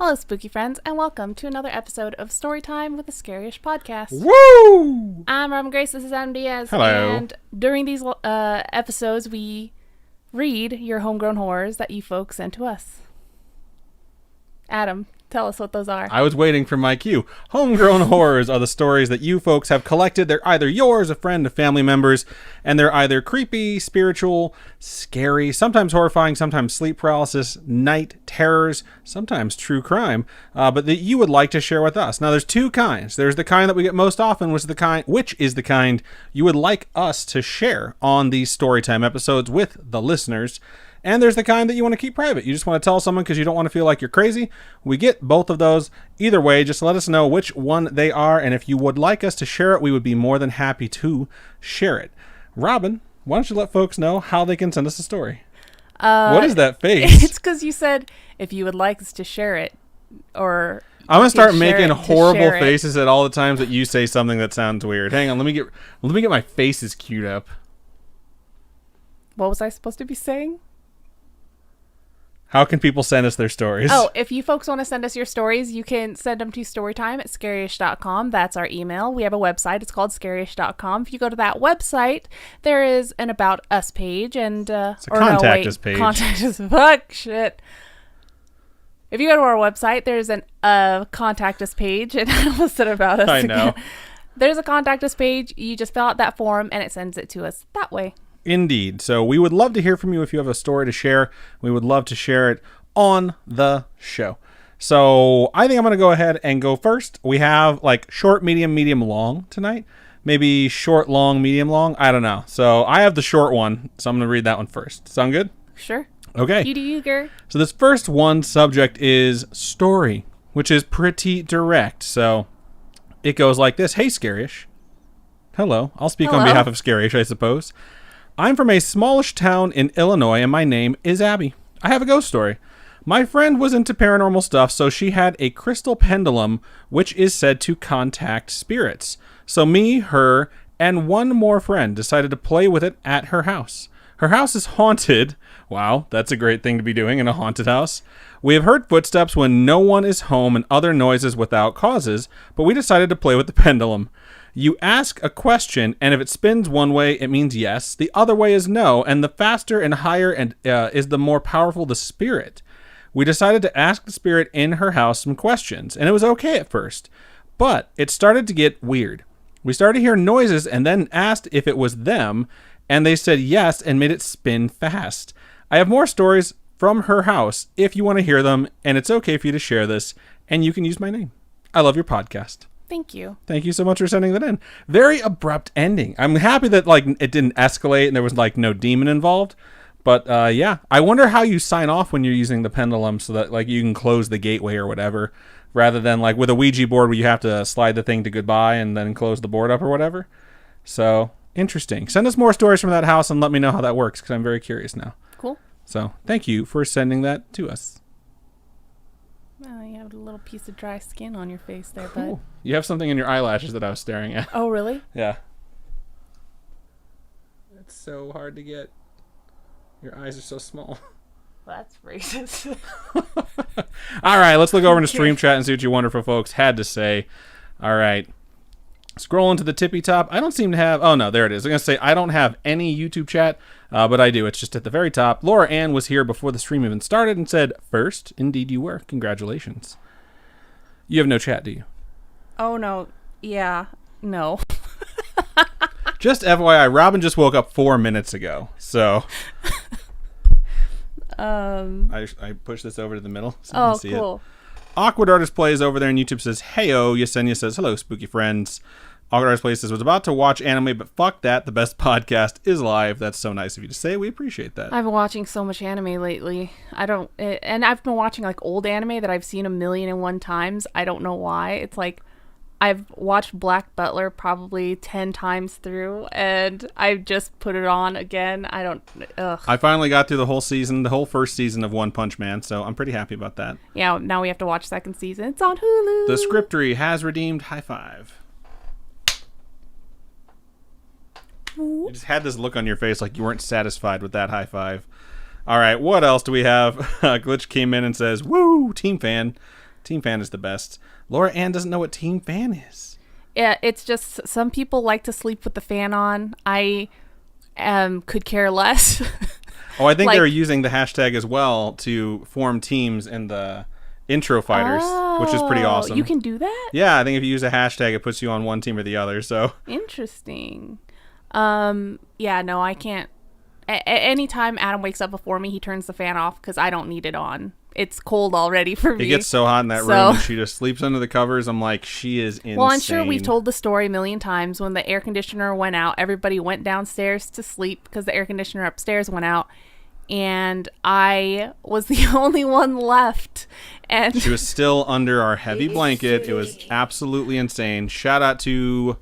Hello, spooky friends, and welcome to another episode of Storytime with the Scaryish Podcast. Woo! I'm Robin Grace, this is Adam Diaz. Hello. And during these episodes, we read your homegrown horrors that you folks sent to us. Adam, tell us what those are. I was waiting for my cue. Homegrown horrors are the stories that you folks have collected. They're either yours, a friend, a family member's, and they're either creepy, spiritual, scary, sometimes horrifying, sometimes sleep paralysis, night terrors, sometimes true crime, but that you would like to share with us. Now, there's two kinds. There's the kind that we get most often, which is the kind you would like us to share on these Storytime episodes with the listeners. And there's the kind that you want to keep private. You just want to tell someone because you don't want to feel like you're crazy. We get both of those. Either way, just let us know which one they are. And if you would like us to share it, we would be more than happy to share it. Robin, why don't you let folks know how they can send us a story? What is that face? It's because you said if you would like us to share it, or I'm gonna start making horrible faces at all the times that you say something that sounds weird. Hang on, let me get my faces queued up. What was I supposed to be saying? How can people send us their stories? Oh, if you folks want to send us your stories, you can send them to storytime@scaryish.com. That's our email. We have a website. It's called scaryish.com. If you go to that website, there is an About Us page and it's a Contact Us page. Contact Us. Fuck shit. If you go to our website, there's an Contact Us page, and I almost said About Us. I know. There's a Contact Us page. You just fill out that form, and it sends it to us that way. Indeed. So we would love to hear from you if you have a story to share. We would love to share it on the show. So I think I'm going to go ahead and go first. We have like short, medium, long tonight. Maybe short, long, medium, long. I don't know. So I have the short one. So I'm going to read that one first. Sound good? Sure. Okay. You do you, girl. So this first one subject is story, which is pretty direct. So it goes like this. Hey, Scaryish. Hello. I'll speak on behalf of Scaryish, I suppose. I'm from a smallish town in Illinois, and my name is Abby. I have a ghost story. My friend was into paranormal stuff, so she had a crystal pendulum, which is said to contact spirits. So me, her, and one more friend decided to play with it at her house. Her house is haunted. Wow, that's a great thing to be doing in a haunted house. We have heard footsteps when no one is home and other noises without causes, but we decided to play with the pendulum. You ask a question, and if it spins one way, it means yes. The other way is no, and the faster and higher is the more powerful the spirit. We decided to ask the spirit in her house some questions, and it was okay at first. But it started to get weird. We started to hear noises and then asked if it was them, and they said yes and made it spin fast. I have more stories from her house if you want to hear them, and it's okay for you to share this, and you can use my name. I love your podcast. Thank you. Thank you so much for sending that in. Very abrupt ending. I'm happy that it didn't escalate and there was no demon involved. But yeah, I wonder how you sign off when you're using the pendulum so that you can close the gateway or whatever, rather than with a Ouija board where you have to slide the thing to goodbye and then close the board up or whatever. So interesting. Send us more stories from that house and let me know how that works because I'm very curious now. Cool. So thank you for sending that to us. Well, you have a little piece of dry skin on your face there, Cool. bud. You have something in your eyelashes that I was staring at. Oh, really? Yeah. It's so hard to get. Your eyes are so small. Well, that's racist. All right, let's look over into Stream Chat and see what you wonderful folks had to say. All right. Scrolling to the tippy top. I don't seem to have... Oh, no, there it is. I'm going to say I don't have any YouTube chat, but I do. It's just at the very top. Laura Ann was here before the stream even started and said, first, indeed you were. Congratulations. You have no chat, do you? Oh, no. Yeah. No. Just FYI, Robin just woke up 4 minutes ago, so... I push this over to the middle so you can see cool. it. Awkward Artist Plays over there on YouTube says, heyo. Yesenia says, hello, spooky friends. Awkward Artist Plays says, was about to watch anime, but fuck that. The best podcast is live. That's so nice of you to say. We appreciate that. I've been watching so much anime lately. And I've been watching old anime that I've seen 1,000,001 times. I don't know why. It's I've watched Black Butler probably 10 times through, and I just put it on again. I finally got through the whole first season of One Punch Man, so I'm pretty happy about that. Yeah, now we have to watch second season. It's on Hulu. The Scriptery has redeemed high five. You just had this look on your face like you weren't satisfied with that high five. All right, what else do we have? Glitch came in and says, woo, team fan. Team fan is the best. Laura Ann doesn't know what team fan is. Yeah, it's just some people like to sleep with the fan on. I could care less. Oh, I think they're using the hashtag as well to form teams in the intro fighters, which is pretty awesome. You can do that? Yeah, I think if you use a hashtag, it puts you on one team or the other. So interesting. Yeah, no, I can't. Anytime Adam wakes up before me, he turns the fan off because I don't need it on. It's cold already for me. It gets so hot in that room and she just sleeps under the covers. I'm like, she is insane. Well, I'm sure we've told the story a million times. When the air conditioner went out, everybody went downstairs to sleep because the air conditioner upstairs went out. And I was the only one left. And she was still under our heavy blanket. It was absolutely insane. Shout out to...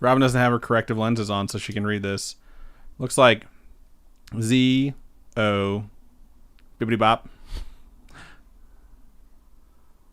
Robin doesn't have her corrective lenses on, so she can read this. Looks like Z-O Bibbidi Bop.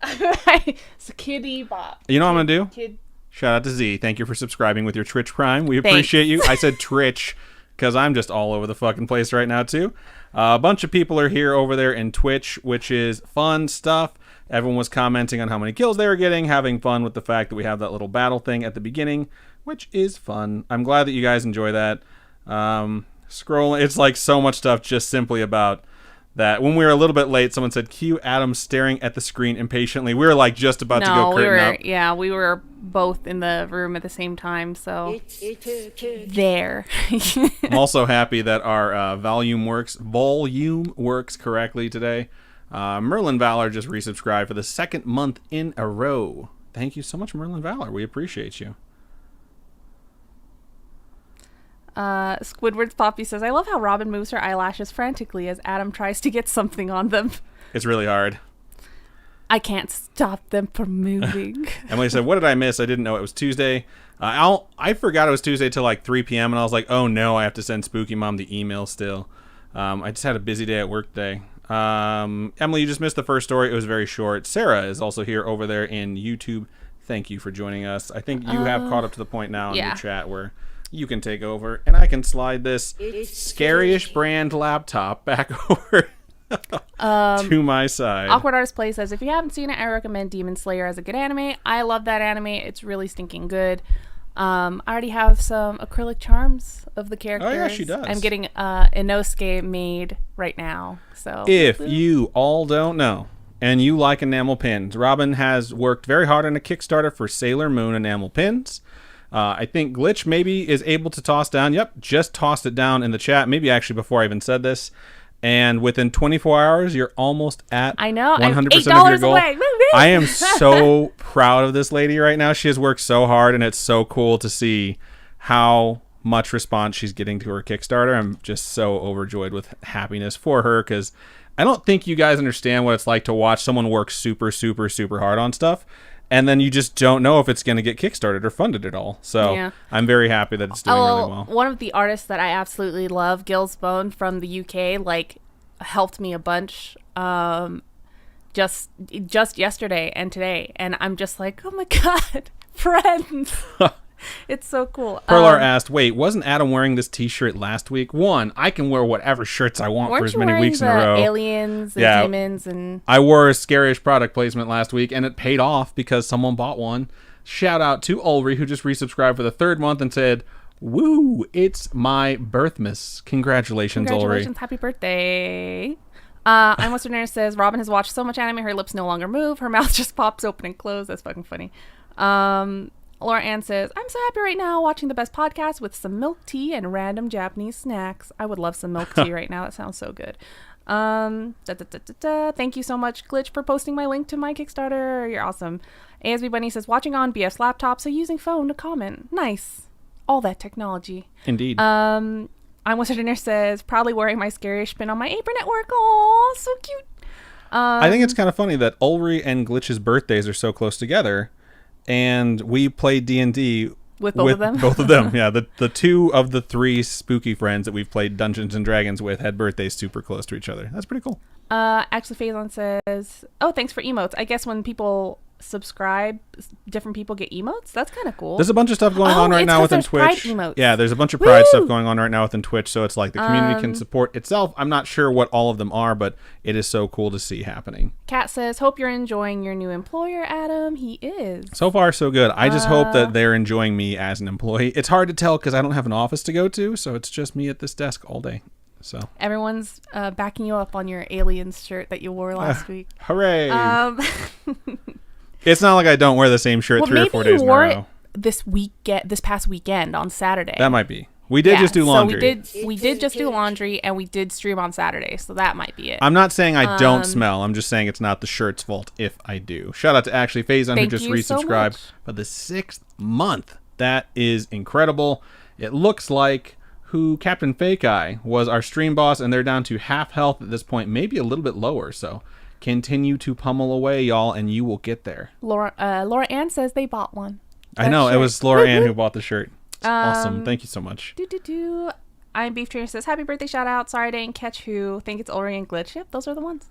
It's a kitty bop. You know what I'm going to do? Shout out to Z. Thank you for subscribing with your Twitch Prime. We appreciate you. I said Twitch because I'm just all over the fucking place right now, too. A bunch of people are here over there in Twitch, which is fun stuff. Everyone was commenting on how many kills they were getting, having fun with the fact that we have that little battle thing at the beginning, which is fun. I'm glad that you guys enjoy that. Scrolling, it's like so much stuff just simply about that. When we were a little bit late, someone said, cue Adam staring at the screen impatiently. We were like just about to go curtain up. Yeah, we were both in the room at the same time, so there. I'm also happy that our volume works correctly today. Merlin Valor just resubscribed for the second month in a row. Thank you so much, Merlin Valor. We appreciate you. Squidward's Poppy says, I love how Robin moves her eyelashes frantically as Adam tries to get something on them. It's really hard. I can't stop them from moving. Emily said, what did I miss? I didn't know it was Tuesday. I forgot it was Tuesday till like 3 p.m. and I was like, oh no, I have to send Spooky Mom the email still. I just had a busy day at work today. Emily, you just missed the first story. It was very short. Sarah is also here over there in YouTube. Thank you for joining us. I think you have caught up to the point now in your chat where you can take over, and I can slide this Scaryish brand laptop back over to my side. Awkward Artist Play says, if you haven't seen it, I recommend Demon Slayer as a good anime. I love that anime. It's really stinking good. I already have some acrylic charms of the characters. Oh, yeah, she does. I'm getting Inosuke made right now. So if you all don't know, and you like enamel pins, Robin has worked very hard on a Kickstarter for Sailor Moon enamel pins. I think Glitch maybe is able to toss down. Yep, just tossed it down in the chat. Maybe actually before I even said this. And within 24 hours, you're almost at 100% of your goal. Away. I am so proud of this lady right now. She has worked so hard, and it's so cool to see how much response she's getting to her Kickstarter. I'm just so overjoyed with happiness for her because I don't think you guys understand what it's like to watch someone work super, super, super hard on stuff. And then you just don't know if it's going to get kickstarted or funded at all. So I'm very happy that it's doing really well. One of the artists that I absolutely love, Gil's Bone from the UK, like helped me a bunch just yesterday and today. And I'm just like, oh my God, friends. It's so cool. Perlar asked, wait, wasn't Adam wearing this t-shirt last week? One, I can wear whatever shirts I want for as many weeks in a row. Aliens and demons and I wore a Scaryish product placement last week and it paid off because someone bought one. Shout out to Ulri who just resubscribed for the third month and said, woo, it's my birthmas. Congratulations, Ulri. Happy birthday. I'm Western Nurse says, Robin has watched so much anime, her lips no longer move. Her mouth just pops open and closed. That's fucking funny. Laura Ann says, I'm so happy right now watching the best podcast with some milk tea and random Japanese snacks. I would love some milk tea right now. That sounds so good. Thank you so much, Glitch, for posting my link to my Kickstarter. You're awesome. ASB Bunny says, watching on BF's laptop, so using phone to comment. Nice. All that technology. Indeed. I'm Western Dinner says, proudly wearing my Scaryish pin on my apron at work. Aw, so cute. I think it's kind of funny that Ulri and Glitch's birthdays are so close together. And we played D&D with both of them. Both of them, yeah. The two of the three spooky friends that we've played Dungeons and Dragons with had birthdays super close to each other. That's pretty cool. Actually, Faison says, oh, thanks for emotes. I guess when people subscribe, different people get emotes. That's kind of cool. There's a bunch of stuff going on right now within Twitch. Pride emotes. Yeah, there's a bunch of Pride stuff going on right now within Twitch. So it's like the community can support itself. I'm not sure what all of them are, but it is so cool to see happening. Kat says, hope you're enjoying your new employer, Adam. He is. So far, so good. I just hope that they're enjoying me as an employee. It's hard to tell because I don't have an office to go to, so it's just me at this desk all day. So everyone's backing you up on your aliens shirt that you wore last week. Hooray! It's not like I don't wear the same shirt 3 or 4 days in a row. This past weekend on Saturday. That might be. We did just do laundry. So we did just do laundry, and we did stream on Saturday, so that might be it. I'm not saying I don't smell. I'm just saying it's not the shirt's fault if I do. Shout out to Ashley Faison who just resubscribed for the 6th month. That is incredible. It looks like who Captain Fake Eye was our stream boss, and they're down to half health at this point, maybe a little bit lower. So continue to pummel away, y'all, and you will get there. Laura Ann says they bought one. I know. It was Laura Ann who bought the shirt. It's awesome. Thank you so much. I'm Beef Trainer says, happy birthday shout out. Sorry I didn't catch who. Think it's Ori and Glitch. Yep, those are the ones.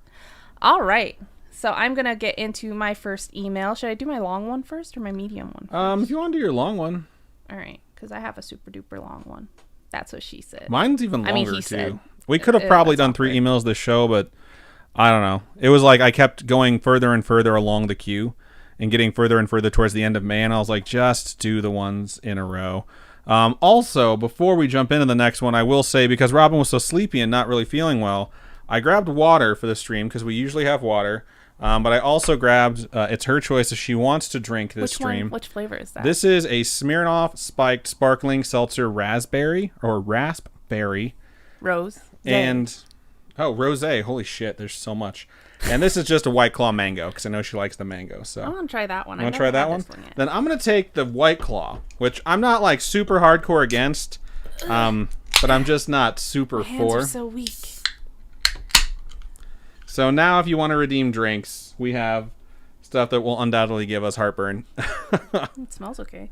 All right. So I'm going to get into my first email. Should I do my long one first or my medium one first? If you want to do your long one. All right. Because I have a super duper long one. That's what she said. Mine's even longer, too. We could have probably done 3 emails this show, but I don't know. It was like I kept going further and further along the queue and getting further and further towards the end of May, and I was like, just do the ones in a row. Also, before we jump into the next one, I will say, because Robin was so sleepy and not really feeling well, I grabbed water for the stream, because we usually have water. But I also grabbed, it's her choice if she wants to drink this stream. Which flavor is that? This is a Smirnoff Spiked Sparkling Seltzer Raspberry. Rose. And, rosé. Holy shit, there's so much. And this is just a White Claw mango, because I know she likes the mango. So I want to try that one. You want to try that one? Then I'm going to take the White Claw, which I'm not like super hardcore against, but I'm just not super My hands for. Are so weak. So now if you want to redeem drinks, we have stuff that will undoubtedly give us heartburn. It smells okay.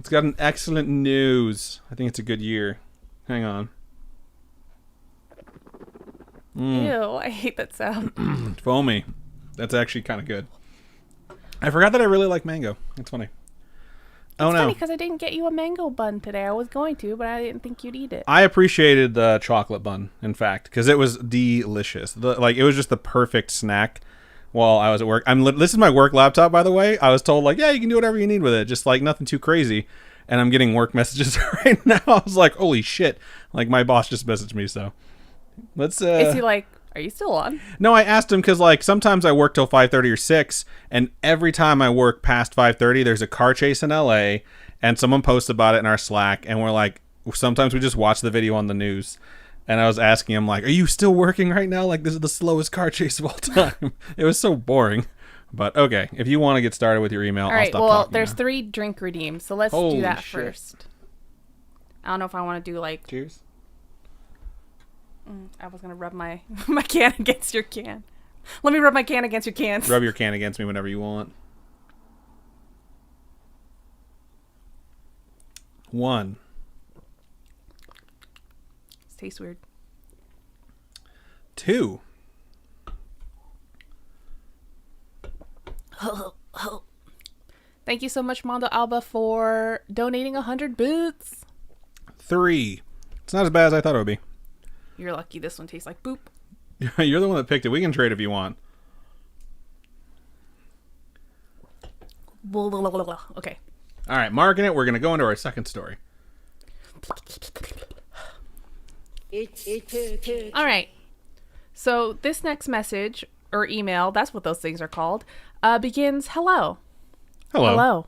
It's got an excellent nose. I think it's a good year. Hang on. Ew, I hate that sound. Foamy. That's actually kind of good. I forgot that I really like mango. It's funny. It's funny because I didn't get you a mango bun today. I was going to, but I didn't think you'd eat it. I appreciated the chocolate bun, in fact, because it was delicious. It was just the perfect snack while I was at work. This is my work laptop, by the way. I was told, like, yeah, you can do whatever you need with it. Just, like, nothing too crazy. And I'm getting work messages right now. I was like, holy shit. Like, my boss just messaged me, so. Let's, Is he like, are you still on? No, I asked him because, like, sometimes I work till 5:30 or 6, and every time I work past 5:30, there's a car chase in LA, and someone posts about it in our Slack, and we're like, sometimes we just watch the video on the news. And I was asking him, like, are you still working right now? Like, this is the slowest car chase of all time. It was so boring. But, okay, if you want to get started with your email, I'll stop talking. Well, there's 3 drink redeems, so let's do that shit. first. I don't know if I want to do, like... Cheers. I was going to rub my can against your can. Let me rub my can against your cans. Rub your can against me whenever you want. 1. This tastes weird. 2. Thank you so much, Mondo Alba, for donating 100 boots. 3. It's not as bad as I thought it would be. You're lucky this one tastes like boop. You're the one that picked it. We can trade if you want. Okay. All right, marking it. We're going to go into our second story. All right. So this next message or email, that's what those things are called, begins, hello. Hello.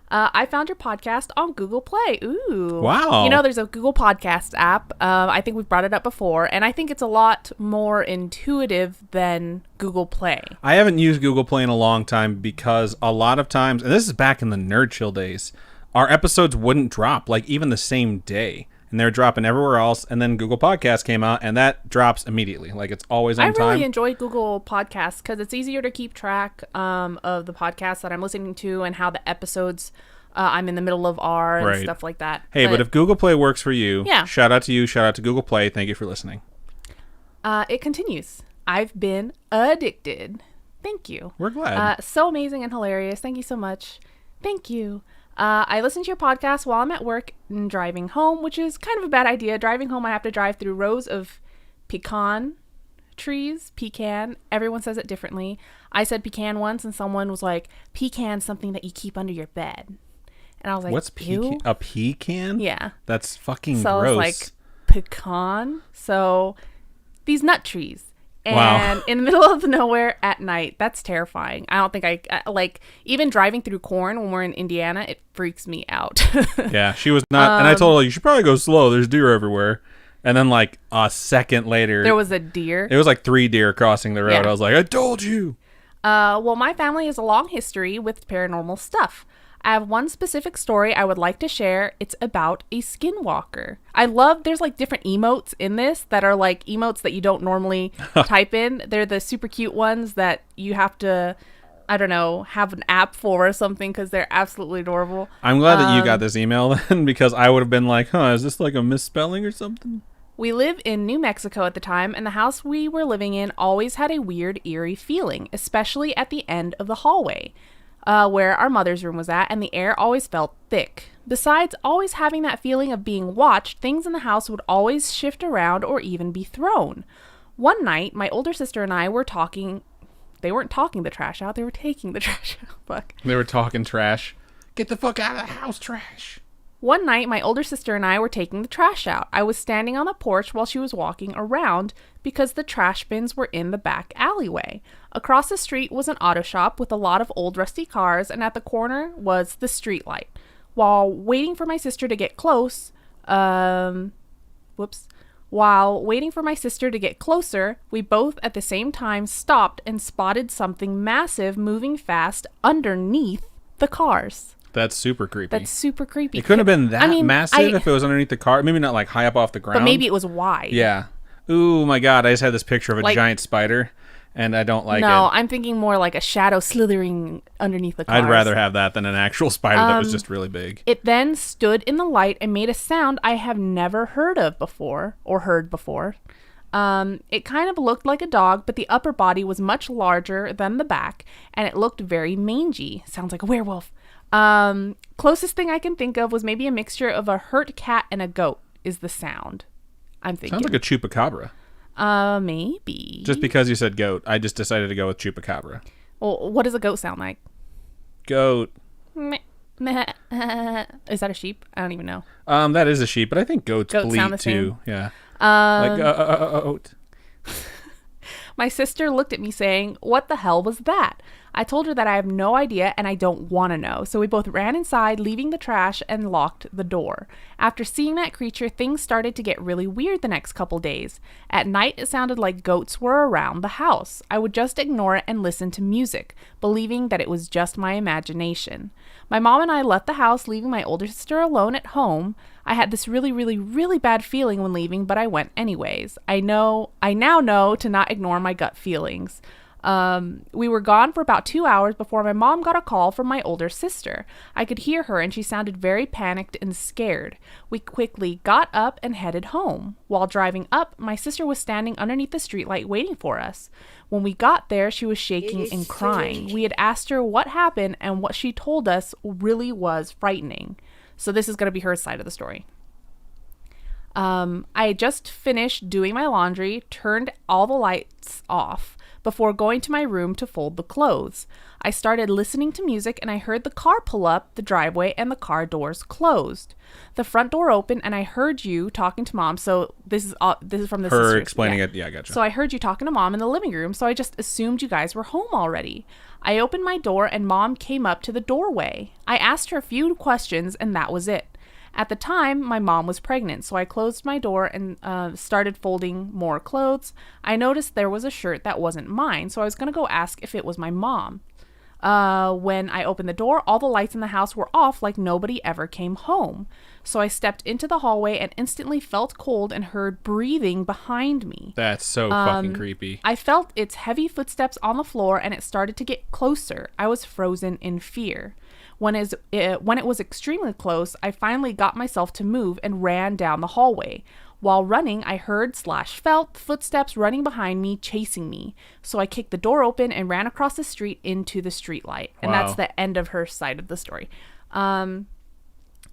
I found your podcast on Google Play. Ooh. Wow. You know, there's a Google Podcast app. I think we've brought it up before, and I think it's a lot more intuitive than Google Play. I haven't used Google Play in a long time because a lot of times, and this is back in the Nerd Chill days, our episodes wouldn't drop, like, even the same day. And they're dropping everywhere else, and then Google Podcast came out, and that drops immediately. Like, it's always on time. I really enjoy Google Podcasts because it's easier to keep track of the podcasts that I'm listening to and how the episodes I'm in the middle of are and stuff like that. Hey, but if Google Play works for you, yeah. Shout out to you, shout out to Google Play. Thank you for listening. It continues. I've been addicted Thank you. We're glad. So amazing and hilarious. Thank you so much. Thank you. I listen to your podcast while I'm at work and driving home, which is kind of a bad idea. Driving home, I have to drive through rows of pecan trees. Pecan. Everyone says it differently. I said pecan once, and someone was like, pecan's something that you keep under your bed. And I was like, what's pecan? A pecan? Yeah. That's fucking so gross. I was like, pecan? So these nut trees. And in the middle of nowhere at night, that's terrifying. I don't think I like, even driving through corn when we're in Indiana, it freaks me out. Yeah, she was not, and I told her, you should probably go slow. There's deer everywhere. And then like a second later, there was a deer. It was like 3 deer crossing the road. Yeah. I was like, I told you. Well, my family has a long history with paranormal stuff. I have one specific story I would like to share. It's about a skinwalker. I love, there's like different emotes in this that are like emotes that you don't normally type in. They're the super cute ones that you have to, I don't know, have an app for or something because they're absolutely adorable. I'm glad that you got this email then, because I would have been like, is this like a misspelling or something? We lived in New Mexico at the time, and the house we were living in always had a weird, eerie feeling, especially at the end of the hallway. Where our mother's room was at, and the air always felt thick. Besides always having that feeling of being watched, things in the house would always shift around or even be thrown. One night, my older sister and I were talking. They weren't talking the trash out, they were taking the trash out. Fuck. They were talking trash. Get the fuck out of the house, trash. One night, my older sister and I were taking the trash out. I was standing on the porch while she was walking around because the trash bins were in the back alleyway. Across the street was an auto shop with a lot of old rusty cars, and at the corner was the street light. While waiting for my sister to get close, While waiting for my sister to get closer, we both at the same time stopped and spotted something massive moving fast underneath the cars. That's super creepy. It couldn't have been that massive if it was underneath the car. Maybe not like high up off the ground. But maybe it was wide. Yeah. Ooh, my God. I just had this picture of a giant spider, and I don't like it. No, I'm thinking more like a shadow slithering underneath the cars. I'd rather have that than an actual spider that was just really big. It then stood in the light and made a sound I have never heard before. It kind of looked like a dog, but the upper body was much larger than the back, and it looked very mangy. Sounds like a werewolf. Closest thing I can think of was maybe a mixture of a hurt cat and a goat is the sound I'm thinking. Sounds like a chupacabra. Maybe. Just because you said goat, I just decided to go with chupacabra. Well, what does a goat sound like? Goat. Meh, meh. Is that a sheep? I don't even know. That is a sheep, but I think goats bleat sound the too. same? Yeah. Like goat. My sister looked at me saying, "What the hell was that?" I told her that I have no idea and I don't want to know. So we both ran inside, leaving the trash, and locked the door. After seeing that creature, things started to get really weird the next couple days. At night, it sounded like goats were around the house. I would just ignore it and listen to music, believing that it was just my imagination. My mom and I left the house, leaving my older sister alone at home. I had this really, really, really bad feeling when leaving, but I went anyways. I now know to not ignore my gut feelings. We were gone for about 2 hours before my mom got a call from my older sister. I could hear her and she sounded very panicked and scared. We quickly got up and headed home. While driving up, my sister was standing underneath the streetlight waiting for us. When we got there, she was shaking and crying. We had asked her what happened, and what she told us really was frightening. So this is going to be her side of the story. I had just finished doing my laundry, turned all the lights off before going to my room to fold the clothes. I started listening to music and I heard the car pull up the driveway and the car doors closed. The front door opened and I heard you talking to Mom. So this is from the her sisters. explaining it. Yeah, I gotcha. So I heard you talking to Mom in the living room. So I just assumed you guys were home already. I opened my door and Mom came up to the doorway. I asked her a few questions and that was it. At the time, my mom was pregnant, so I closed my door and started folding more clothes. I noticed there was a shirt that wasn't mine, so I was going to go ask if it was my mom. When I opened the door, all the lights in the house were off like nobody ever came home. So I stepped into the hallway and instantly felt cold and heard breathing behind me. That's so fucking creepy. I felt its heavy footsteps on the floor and it started to get closer. I was frozen in fear. When it was extremely close, I finally got myself to move and ran down the hallway. While running, I heard/felt footsteps running behind me, chasing me. So I kicked the door open and ran across the street into the streetlight. And that's the end of her side of the story.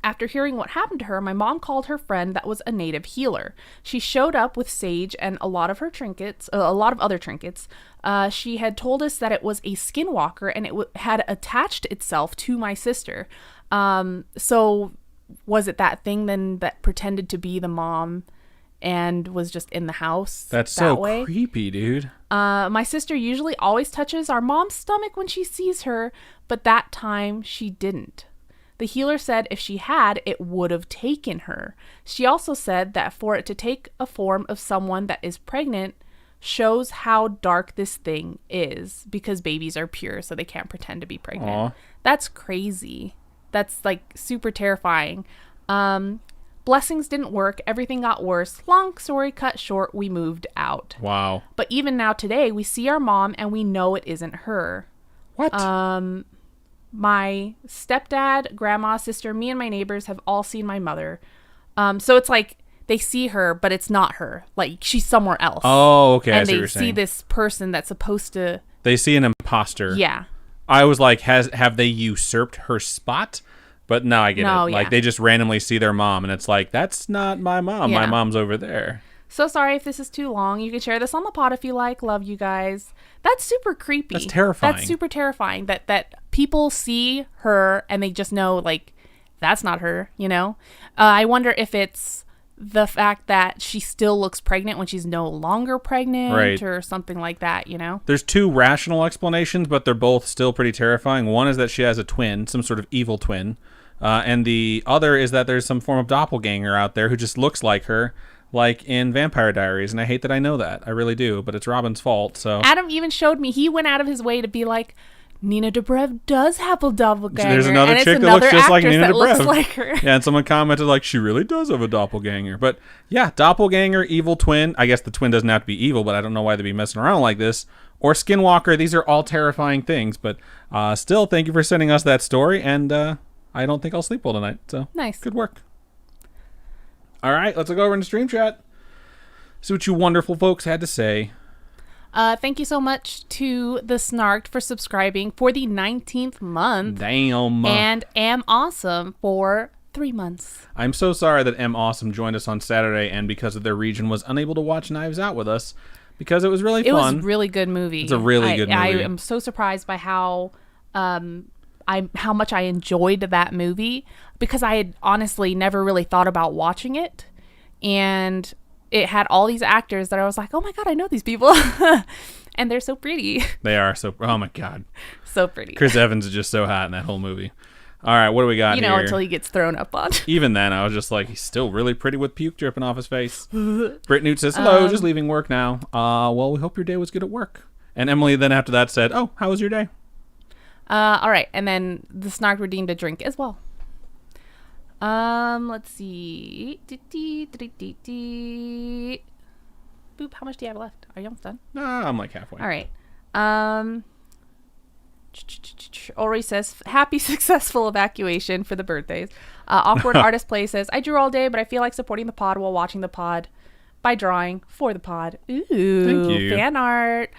After hearing what happened to her, my mom called her friend that was a native healer. She showed up with sage and a lot of other trinkets. She had told us that it was a skinwalker and it had attached itself to my sister. So was it that thing then that pretended to be the mom and was just in the house? That's so creepy, dude. My sister usually always touches our mom's stomach when she sees her, but that time she didn't. The healer said if she had, it would have taken her. She also said that for it to take a form of someone that is pregnant shows how dark this thing is, because babies are pure, so they can't pretend to be pregnant. Aww. That's crazy. That's like super terrifying. Blessings didn't work. Everything got worse. Long story cut short, we moved out. Wow. But even now today, we see our mom and we know it isn't her. What? My stepdad, grandma, sister, me and my neighbors have all seen my mother. So it's like they see her, but it's not her. Like she's somewhere else. Oh, okay. And they see this person that's supposed to. They see an imposter. Yeah. I was like, have they usurped her spot? But now I get it. Like they just randomly see their mom, and it's like, that's not my mom. Yeah. My mom's over there. So sorry if this is too long. You can share this on the pod if you like. Love you guys. That's super creepy. That's terrifying. That's super terrifying that people see her and they just know, like, that's not her, you know? I wonder if it's the fact that she still looks pregnant when she's no longer pregnant or something like that, you know? There's two rational explanations, but they're both still pretty terrifying. One is that she has a twin, some sort of evil twin. And the other is that there's some form of doppelganger out there who just looks like her, like in Vampire Diaries. And I hate that I know that. I really do, but it's Robin's fault. So Adam even showed me. He went out of his way to be like, Nina Dobrev does have a doppelganger. There's another chick that looks just like Nina Dobrev. Looks like her. Yeah, and someone commented like, she really does have a doppelganger. But yeah, doppelganger, evil twin. I guess the twin doesn't have to be evil, but I don't know why they'd be messing around like this. Or skinwalker. These are all terrifying things. But still, thank you for sending us that story. And I don't think I'll sleep well tonight. So nice. Good work. All right, let's go over into stream chat. See what you wonderful folks had to say. Thank you so much to the Snarked for subscribing for the 19th month. Damn. And Am Awesome for 3 months. I'm so sorry that Am Awesome joined us on Saturday and because of their region was unable to watch Knives Out with us because it was really fun. It was a really good movie. It's a really good movie. I am so surprised by how much I enjoyed that movie because I had honestly never really thought about watching it. And it had all these actors that I was like, oh my God, I know these people. And they're so pretty. They are so, oh my God. So pretty. Chris Evans is just so hot in that whole movie. All right, what do we got here? Until he gets thrown up on. Even then, I was just like, he's still really pretty with puke dripping off his face. Britt Newt says, hello, just leaving work now. Well, we hope your day was good at work. And Emily then after that said, oh, how was your day? All right, and then the Snark redeemed a drink as well. Let's see. Boop, how much do you have left? Are you almost done? Nah, I'm like halfway. All right. Ori says, happy successful evacuation for the birthdays. Awkward Artist Play says, I drew all day, but I feel like supporting the pod while watching the pod by drawing for the pod. Ooh, thank you. Fan art.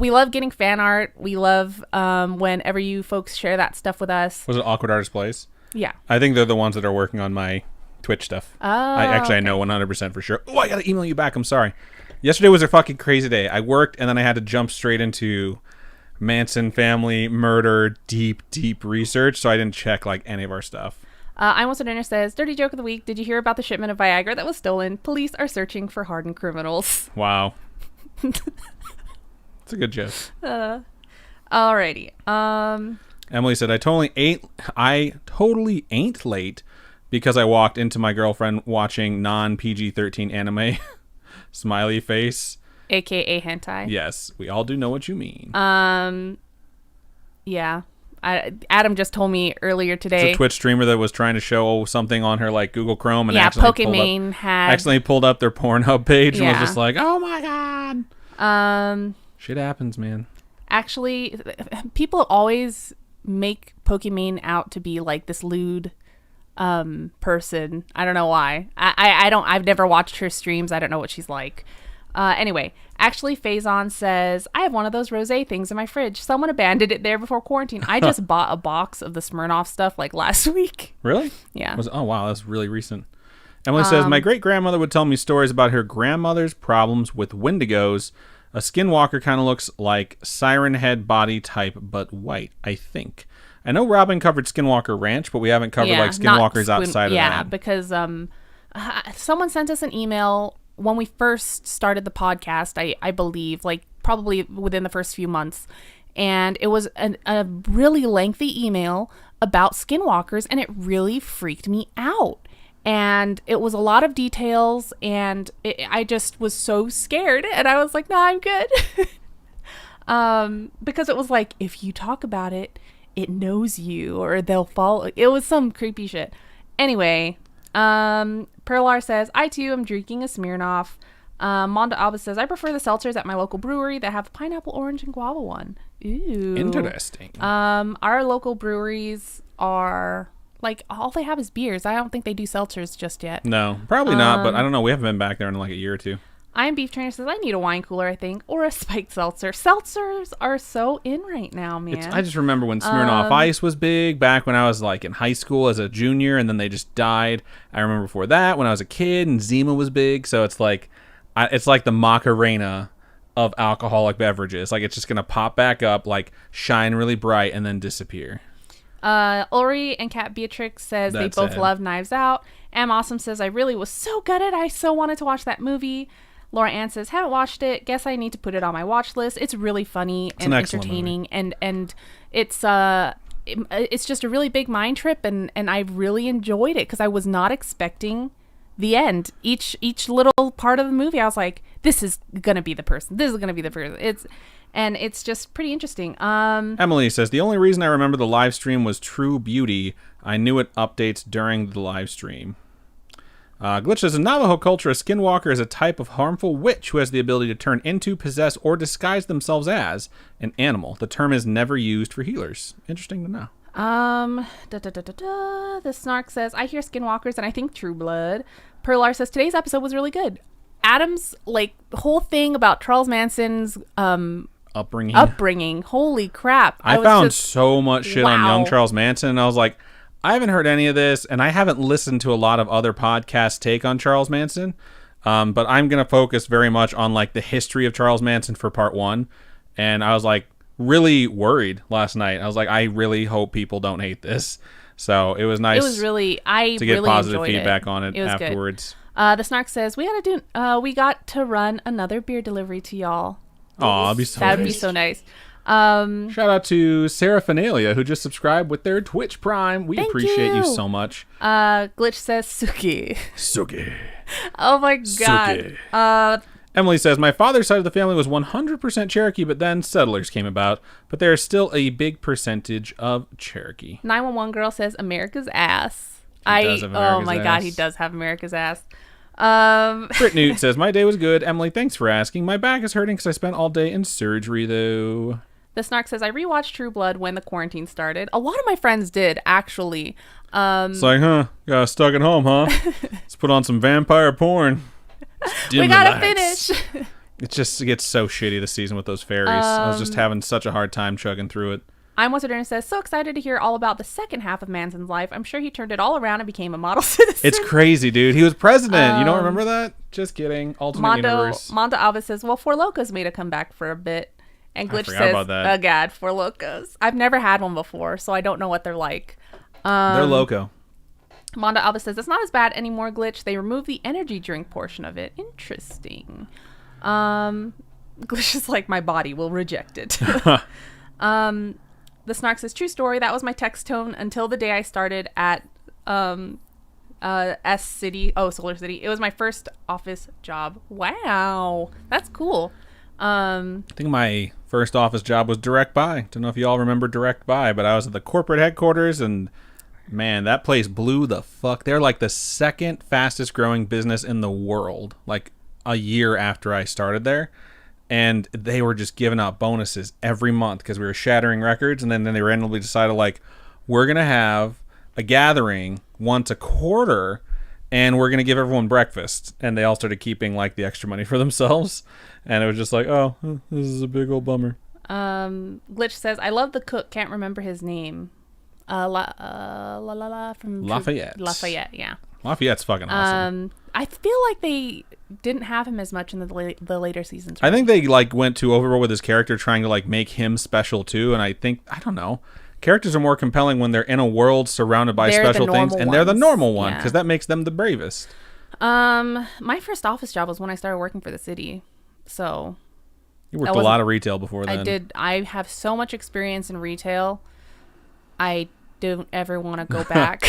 We love getting fan art. We love whenever you folks share that stuff with us. Was it Awkward Artist Plays? Yeah. I think they're the ones that are working on my Twitch stuff. Oh, I know 100% for sure. Oh, I got to email you back. I'm sorry. Yesterday was a fucking crazy day. I worked and then I had to jump straight into Manson family murder deep research, so I didn't check like any of our stuff. I Almost a Dinner says, dirty joke of the week. Did you hear about the shipment of Viagra that was stolen? Police are searching for hardened criminals. Wow. It's a good joke. Alrighty. Emily said, I totally ain't late because I walked into my girlfriend watching non-PG-13 anime. Smiley face. AKA hentai. Yes, we all do know what you mean. Yeah. Adam just told me earlier today. It's a Twitch streamer that was trying to show something on her like Google Chrome and accidentally pulled up their Pornhub page and was just like, oh my God. Shit happens, man. Actually, people always make Pokimane out to be like this lewd person. I don't know why. I've never watched her streams. I don't know what she's like. Anyway, actually, Faison says, I have one of those rosé things in my fridge. Someone abandoned it there before quarantine. I just bought a box of the Smirnoff stuff like last week. Really? Yeah. Oh, wow. That's really recent. Emily says, my great-grandmother would tell me stories about her grandmother's problems with wendigos. A skinwalker kind of looks like Siren Head body type, but white, I think. I know Robin covered Skinwalker Ranch, but we haven't covered like Skinwalkers outside of that. Yeah, because someone sent us an email when we first started the podcast, I believe, like probably within the first few months. And it was a really lengthy email about skinwalkers, and it really freaked me out. And it was a lot of details, and I just was so scared. And I was like, no, I'm good. Because it was like, if you talk about it, it knows you, or they'll follow. It was some creepy shit. Anyway, Perlar says, I too am drinking a Smirnoff. Monda Abba says, I prefer the seltzers at my local brewery that have pineapple, orange, and guava one. Ooh. Interesting. Our local breweries are, like, all they have is beers. I don't think they do seltzers just yet. No, probably not, but I don't know. We haven't been back there in like a year or two. I Am Beef Trainer says, I need a wine cooler, I think, or a spiked seltzer. Seltzers are so in right now, man. I just remember when Smirnoff Ice was big back when I was like in high school as a junior, and then they just died. I remember before that when I was a kid and Zima was big. So it's like the Macarena of alcoholic beverages. Like it's just going to pop back up, like shine really bright and then disappear. Ulri and Kat Beatrix says they both love Knives Out. Am Awesome says, I really was so gutted. I so wanted to watch that movie. Laura Ann says, haven't watched it. Guess I need to put it on my watch list. It's really funny and entertaining, and it's just a really big mind trip, and I really enjoyed it because I was not expecting the end. Each little part of the movie, I was like, this is gonna be the person. This is gonna be the person. It's just pretty interesting. Emily says, the only reason I remember the live stream was True Beauty. I knew it updates during the live stream. Glitch says, in Navajo culture, a skinwalker is a type of harmful witch who has the ability to turn into, possess, or disguise themselves as an animal. The term is never used for healers. Interesting to know. The Snark says, I hear skinwalkers and I think True Blood. Perlar says, today's episode was really good. Adam's like whole thing about Charles Manson's upbringing. Holy crap. I found so much shit on young Charles Manson, and I was like, I haven't heard any of this, and I haven't listened to a lot of other podcasts take on Charles Manson, but I'm going to focus very much on like the history of Charles Manson for part one, and I was like really worried last night. I was like, I really hope people don't hate this. So it was nice. It was really, to get really positive feedback on it afterwards. Good. The Snark says, we got to run another beer delivery to y'all. Oh, that'd be so nice. That'd be so nice. Shout out to Sarah Finalia, who just subscribed with their Twitch Prime. We appreciate you so much. Glitch says Suki. Oh my god. Suki. Emily says, my father's side of the family was 100% Cherokee, but then settlers came about. But there is still a big percentage of Cherokee. 911 girl says America's ass. Oh my god, he does have America's ass. Britt Newt says, my day was good. Emily, thanks for asking. My back is hurting because I spent all day in surgery, though. The Snark says, I rewatched True Blood when the quarantine started. A lot of my friends did, actually. It's like, got stuck at home, huh? Let's put on some vampire porn. We gotta finish. It just gets so shitty this season with those fairies. I was just having such a hard time chugging through it. I'm What's It says, so excited to hear all about the second half of Manson's life. I'm sure he turned it all around and became a model citizen. It's crazy, dude. He was president. You don't remember that? Just kidding. Alternate universe. Mondo Alves says, well, Four Locos made a comeback for a bit. And Glitch says, oh god, Four Locos. I've never had one before, so I don't know what they're like. They're loco. Mondo Alves says, it's not as bad anymore, Glitch. They removed the energy drink portion of it. Interesting. Glitch is like, my body will reject it. The Snark says, true story. That was my text tone until the day I started at S City. Oh, Solar City. It was my first office job. Wow. That's cool. I think my first office job was Direct Buy. Don't know if you all remember Direct Buy, but I was at the corporate headquarters, and man, that place blew the fuck. They're like the second fastest growing business in the world, like a year after I started there. And they were just giving out bonuses every month because we were shattering records. And then they randomly decided, like, we're going to have a gathering once a quarter, and we're going to give everyone breakfast. And they all started keeping like the extra money for themselves. And it was just like, oh, this is a big old bummer. Glitch says, I love the cook. Can't remember his name. From Lafayette. Lafayette, yeah. Lafayette's fucking awesome. I feel like they didn't have him as much in the later seasons. Right? I think they like went too overboard with his character, trying to like make him special too. And I don't know. Characters are more compelling when they're in a world surrounded by special things, and they're the normal one because that makes them the bravest. My first office job was when I started working for the city, so you worked a lot of retail before then. I did. I have so much experience in retail. I don't ever want to go back.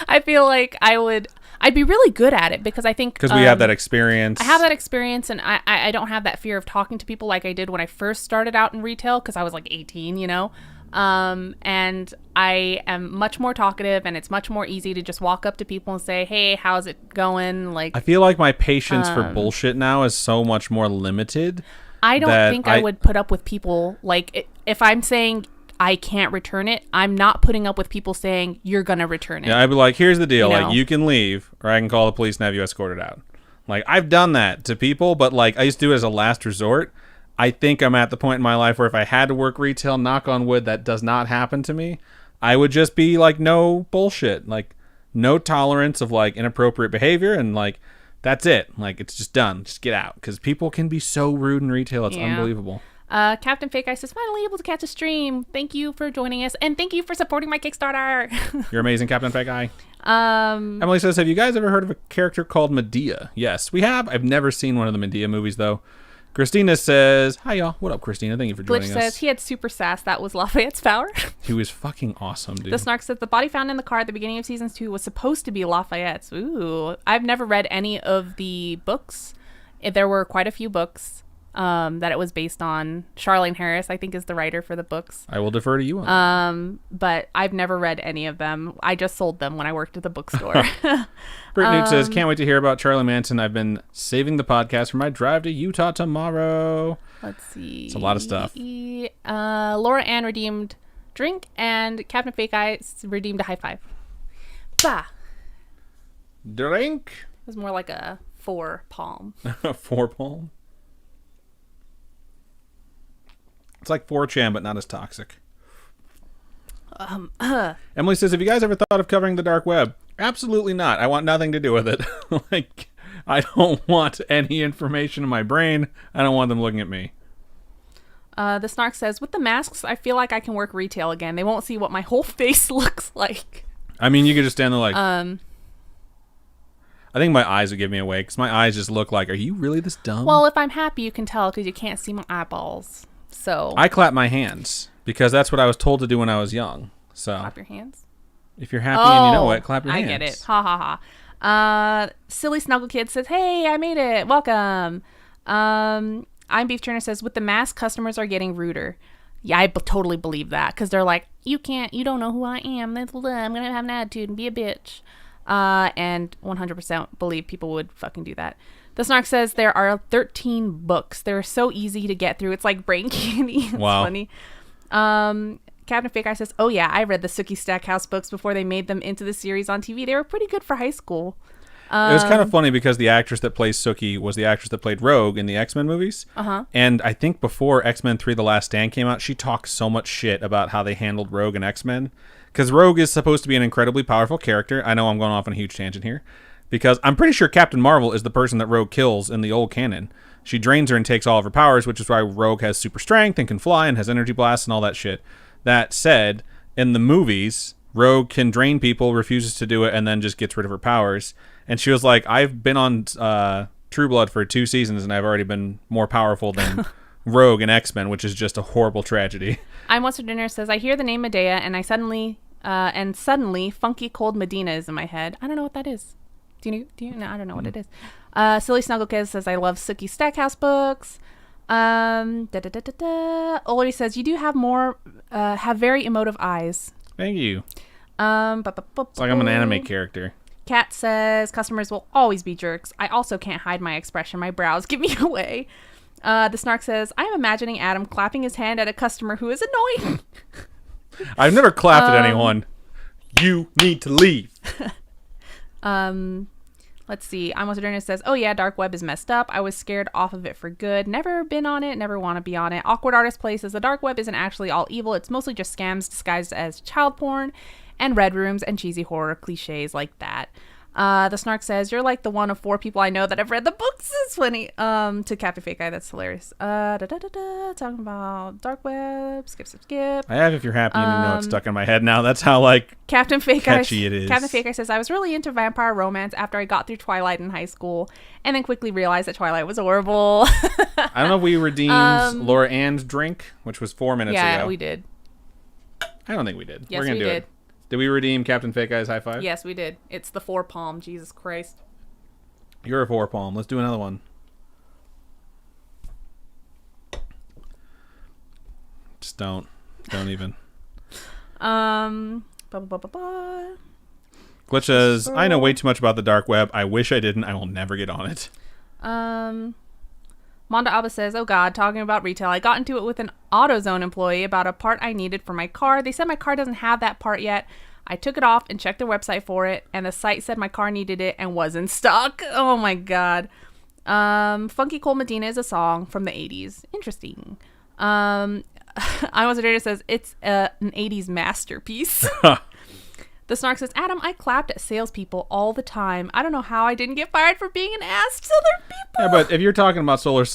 I feel like I'd be really good at it because I think because we have that experience. I have that experience, and I don't have that fear of talking to people like I did when I first started out in retail because I was like 18, you know. And I am much more talkative, and it's much more easy to just walk up to people and say, hey, how's it going? Like, I feel like my patience for bullshit now is so much more limited. I don't think I would put up with people like if I'm saying I can't return it, I'm not putting up with people saying you're gonna return it. Yeah, I'd be like, here's the deal, you like know? You can leave, or I can call the police and have you escorted out. Like I've done that to people, but like I used to do it as a last resort. I think I'm at the point in my life where if I had to work retail, knock on wood, that does not happen to me. I would just be like, no bullshit, like no tolerance of like inappropriate behavior, and like that's it. Like it's just done. Just get out, because people can be so rude in retail. It's unbelievable. Captain Fake Ice is finally able to catch a stream. Thank you for joining us, and thank you for supporting my Kickstarter. You're amazing, Captain Fake Eye. Emily says, have you guys ever heard of a character called Medea? Yes, we have. I've never seen one of the Medea movies, though. Christina says, hi, y'all. What up, Christina? Thank you for joining us. Glitch says, he had super sass. That was Lafayette's power. He was fucking awesome, dude. The Snark says, the body found in the car at the beginning of season 2 was supposed to be Lafayette's. Ooh. I've never read any of the books. There were quite a few books that it was based on. Charlene Harris, I think, is the writer for the books. I will defer to you on that. But I've never read any of them. I just sold them when I worked at the bookstore. Britt Newt says, can't wait to hear about Charlie Manson. I've been saving the podcast for my drive to Utah tomorrow. Let's see. It's a lot of stuff. Laura Ann redeemed drink, and Captain Fake Eye redeemed a high five. Bah. Drink. It was more like a 4 palm. 4 palm? It's like 4chan, but not as toxic. Emily says, have you guys ever thought of covering the dark web? Absolutely not. I want nothing to do with it. Like, I don't want any information in my brain. I don't want them looking at me. The Snark says, with the masks, I feel like I can work retail again. They won't see what my whole face looks like. I mean, you could just stand there like... I think my eyes would give me away, because my eyes just look like, are you really this dumb? Well, if I'm happy, you can tell, because you can't see my eyeballs. So I clap my hands, because that's what I was told to do when I was young. So clap your hands. If you're happy and you know it, clap your hands. I get it. Ha ha ha. Silly Snuggle Kid says, hey, I made it. Welcome. I'm Beef Turner says, with the mask, customers are getting ruder. Yeah, I totally believe that, because they're like, you don't know who I am. I'm going to have an attitude and be a bitch. And 100% believe people would fucking do that. The Snark says there are 13 books. They're so easy to get through. It's like brain candy. It's funny. Captain Fake Eye says, oh yeah, I read the Sookie Stackhouse books before they made them into the series on TV. They were pretty good for high school. It was kind of funny because the actress that plays Sookie was the actress that played Rogue in the X-Men movies. And I think before X-Men 3 The Last Stand came out, she talked so much shit about how they handled Rogue and X-Men. Because Rogue is supposed to be an incredibly powerful character. I know I'm going off on a huge tangent here. Because I'm pretty sure Captain Marvel is the person that Rogue kills in the old canon. She drains her and takes all of her powers, which is why Rogue has super strength and can fly and has energy blasts and all that shit. That said, in the movies, Rogue can drain people, refuses to do it, and then just gets rid of her powers. And she was like, I've been on True Blood for 2 seasons, and I've already been more powerful than Rogue and X-Men, which is just a horrible tragedy. I'm What's for Dinner says, I hear the name Medea, and suddenly Funky Cold Medina is in my head. I don't know what that is. Do you know? I don't know what it is. Silly Snugglekiss says, I love Sookie Stackhouse books. Ulrich says, you do have very emotive eyes. Thank you. It's like I'm an anime character. Kat says, customers will always be jerks. I also can't hide my expression. My brows give me away. The Snark says, I am imagining Adam clapping his hand at a customer who is annoying. I've never clapped at anyone. You need to leave. Let's see. I'm Also Moderna says, oh yeah, dark web is messed up. I was scared off of it for good. Never been on it. Never want to be on it. Awkward Artist Play says, the dark web isn't actually all evil. It's mostly just scams disguised as child porn and red rooms and cheesy horror cliches like that. The Snark says, you're like the one of 4 people I know that have read the books. It's funny. To Captain Fake Eye, that's hilarious. Talking about dark web. Skip. I have If You're Happy and You Know It's stuck in my head now. That's how like Captain Fake catchy it is. Captain Fake Eye says, I was really into vampire romance after I got through Twilight in high school and then quickly realized that Twilight was horrible. I don't know if we redeemed Laura Ann's drink, which was 4 minutes ago. Yeah, we did. I don't think we did. Yes, We're gonna do did. it. Did we redeem Captain Fake Eye's high five? Yes, we did. It's the 4 palm. Jesus Christ. You're a 4 palm. Let's do another one. Just don't. Don't even. Glitch says, I know way too much about the dark web. I wish I didn't. I will never get on it. Monda Abba says, oh God, talking about retail. I got into it with an AutoZone employee about a part I needed for my car. They said my car doesn't have that part yet. I took it off and checked their website for it, and the site said my car needed it and was in stock. Oh my God. Funky Cole Medina is a song from the 80s. Interesting. I Was a Data says, it's an 80s masterpiece. The Snark says, Adam, I clapped at salespeople all the time. I don't know how I didn't get fired for being an ass to other people. Yeah, but if you're talking about Solar